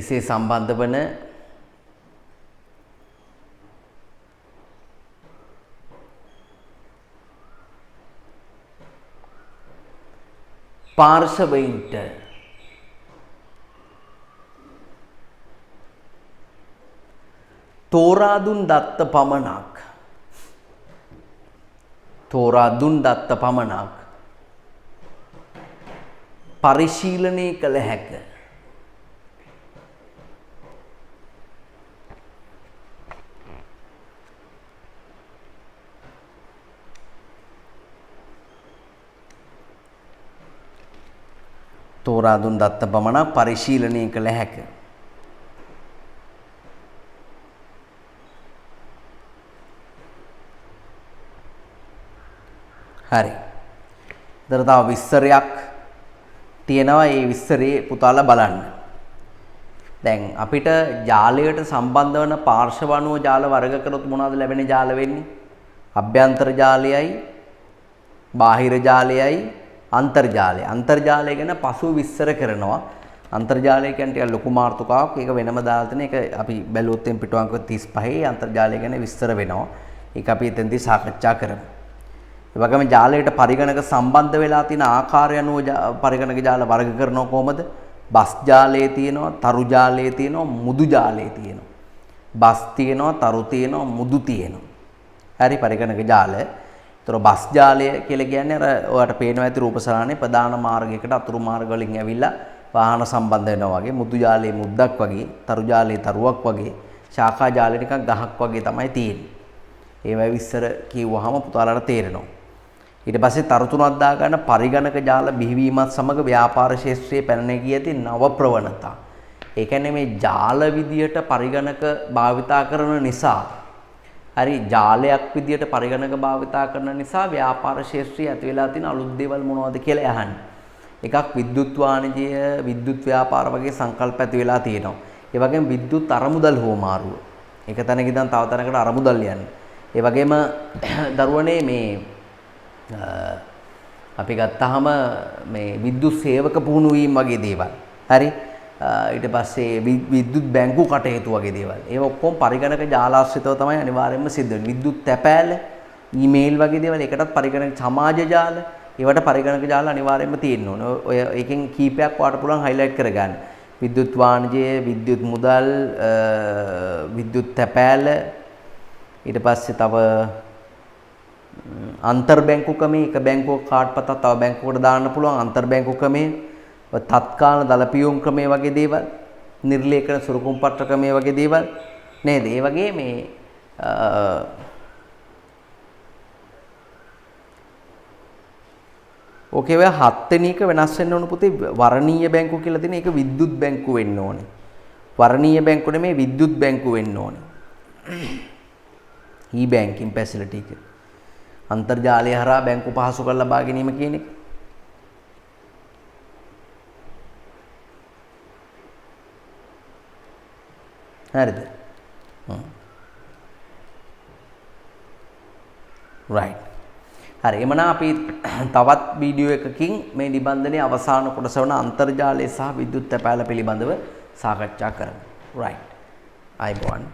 එසේ සම්බන්ධ වන පාර්ශවයින්ට තෝරා දුන් දත්ත පමණක් පරිශීලනය කළ හැක. තෝරා දුන් දත්ත පමණක් පරිශීලනය කළ හැක. හරි. ඊතර තව විස්තරයක් තියෙනවා. ඒ විස්තරේ පුතාලා බලන්න. දැන් අපිට ජාලයට සම්බන්ධ වන පාර්ශව අණුව ජාල වර්ග කරොත් මොනවද ලැබෙන ජාල වෙන්නේ? අභ්‍යන්තර ජාලයයි, බාහිර ජාලයයි, අන්තර්ජාලය. අන්තර්ජාලය ගැන පසුව විස්තර කරනවා. අන්තර්ජාලය කියන්නේ ටිකක් ලොකු මාතෘකාවක්. ඒක වෙනම දාලා තියෙන එක අපි බැලුවොත් එම් පිටු අංක 35 අන්තර්ජාලය ගැන විස්තර වෙනවා. ඒක අපි එතෙන්දී සාකච්ඡා කරමු. ඒ වගේම ජාලයට පරිගණක සම්බන්ධ වෙලා තියෙන ආකාරය අනුව පරිගණක ජාල වර්ග කරනවා කොහොමද? බස් ජාලයේ තියෙනවා, තරු ජාලයේ තියෙනවා, මුදු ජාලයේ තියෙනවා. බස් තියෙනවා, තරු තියෙනවා, මුදු තියෙනවා. හරි පරිගණක ජාල. ඒතර බස් ජාලය කියලා කියන්නේ අර ඔයාලට පේනවා ඇති රූපසරාණේ ප්‍රධාන මාර්ගයකට අතුරු මාර්ග වලින් ඇවිල්ලා වාහන සම්බන්ධ වෙනවා වගේ, මුදු ජාලයේ මුද්දක් වගේ, තරු ජාලයේ තරුවක් වගේ, ශාඛා ජාලේ නිකන් ගහක් වගේ තමයි තියෙන්නේ. ඒවයි විස්තර කිව්වහම පුතාලට තේරෙනවා. ඊට පස්සේ තරු තුනක් දා ගන්න පරිගණක ජාල බිහිවීමත් සමග ව්‍යාපාර ශාස්ත්‍රයේ පැන නැගී ඇති නව ප්‍රවණතා. ඒ කියන්නේ මේ ජාල විදියට පරිගණක භාවිතා කරන නිසා, හරි ජාලයක් විදියට පරිගණක භාවිතා කරන නිසා ව්‍යාපාර ශාස්ත්‍රයේ ඇති වෙලා තියෙන අලුත් දේවල් මොනවද කියලා අහන්නේ. එකක් විද්‍යුත් වාණිජය, විද්‍යුත් ව්‍යාපාර වගේ සංකල්ප ඇති වෙලා තියෙනවා. ඒ වගේම විද්‍යුත් අරමුදල් හෝමාරුව. එක තැනක ඉඳන් තව තැනකට අරමුදල් යන්නේ. ඒ වගේම දරුවනේ මේ අපි ගත්තාම මේ විද්‍යුත් සේවක පුහුණු වීම වගේ දේවල්. හරි. ඊට පස්සේ විද්‍යුත් බැංකු කටයුතු වගේ දේවල්. ඒව ඔක්කොම පරිගණක ජාලාශ්‍රිතව තමයි අනිවාර්යයෙන්ම සිද්ධ වෙන්නේ. විද්‍යුත් තැපෑල, ඊමේල් වගේ දේවල් ඒකටත් පරිගණක සමාජ ජාල, ඒවට පරිගණක ජාල අනිවාර්යයෙන්ම තියෙන්න ඕනේ. ඔය එකෙන් කීපයක් වාට පුළුවන් හයිලයිට් කරගන්න. විද්‍යුත් වාණිජය, විද්‍යුත් මුදල්, විද්‍යුත් තැපෑල, ඊට පස්සේ තව අන්තර් බැංකු ක්‍රමයේ එක බැංකුවක කාඩ් පතක් තව බැංකුවකට දාන්න පුළුවන් අන්තර් බැංකු ක්‍රමයේ, තත්කාල දලපියුම් ක්‍රමයේ වගේ දේවල්, නිර්ලේඛන සුරුකුම් පත්‍ර ක්‍රමයේ වගේ දේවල් නේද? ඒ වගේ මේ ඕකේ ඔය 7 වෙනි එක වෙනස් වෙන්න ඕන පුතේ. වර්ණීය බැංකු කියලා තියෙන එක විද්‍යුත් බැංකු වෙන්න ඕනේ. වර්ණීය බැංකු නෙමෙයි විද්‍යුත් බැංකු වෙන්න ඕනේ. e-banking facility එක. අන්තර්ජාලය හරහා බැංකු පහසුකම් ලබා ගැනීම කියන එක. හරිද? right. හරි. එමනම් අපි තවත් වීඩියෝ එකකින් මේ නිබන්ධනයේ අවසාන කොටස වන අන්තර්ජාලය සහ විද්‍යුත් තැපෑල පිළිබඳව සාකච්ඡා කරමු. right. අයබෝවන්.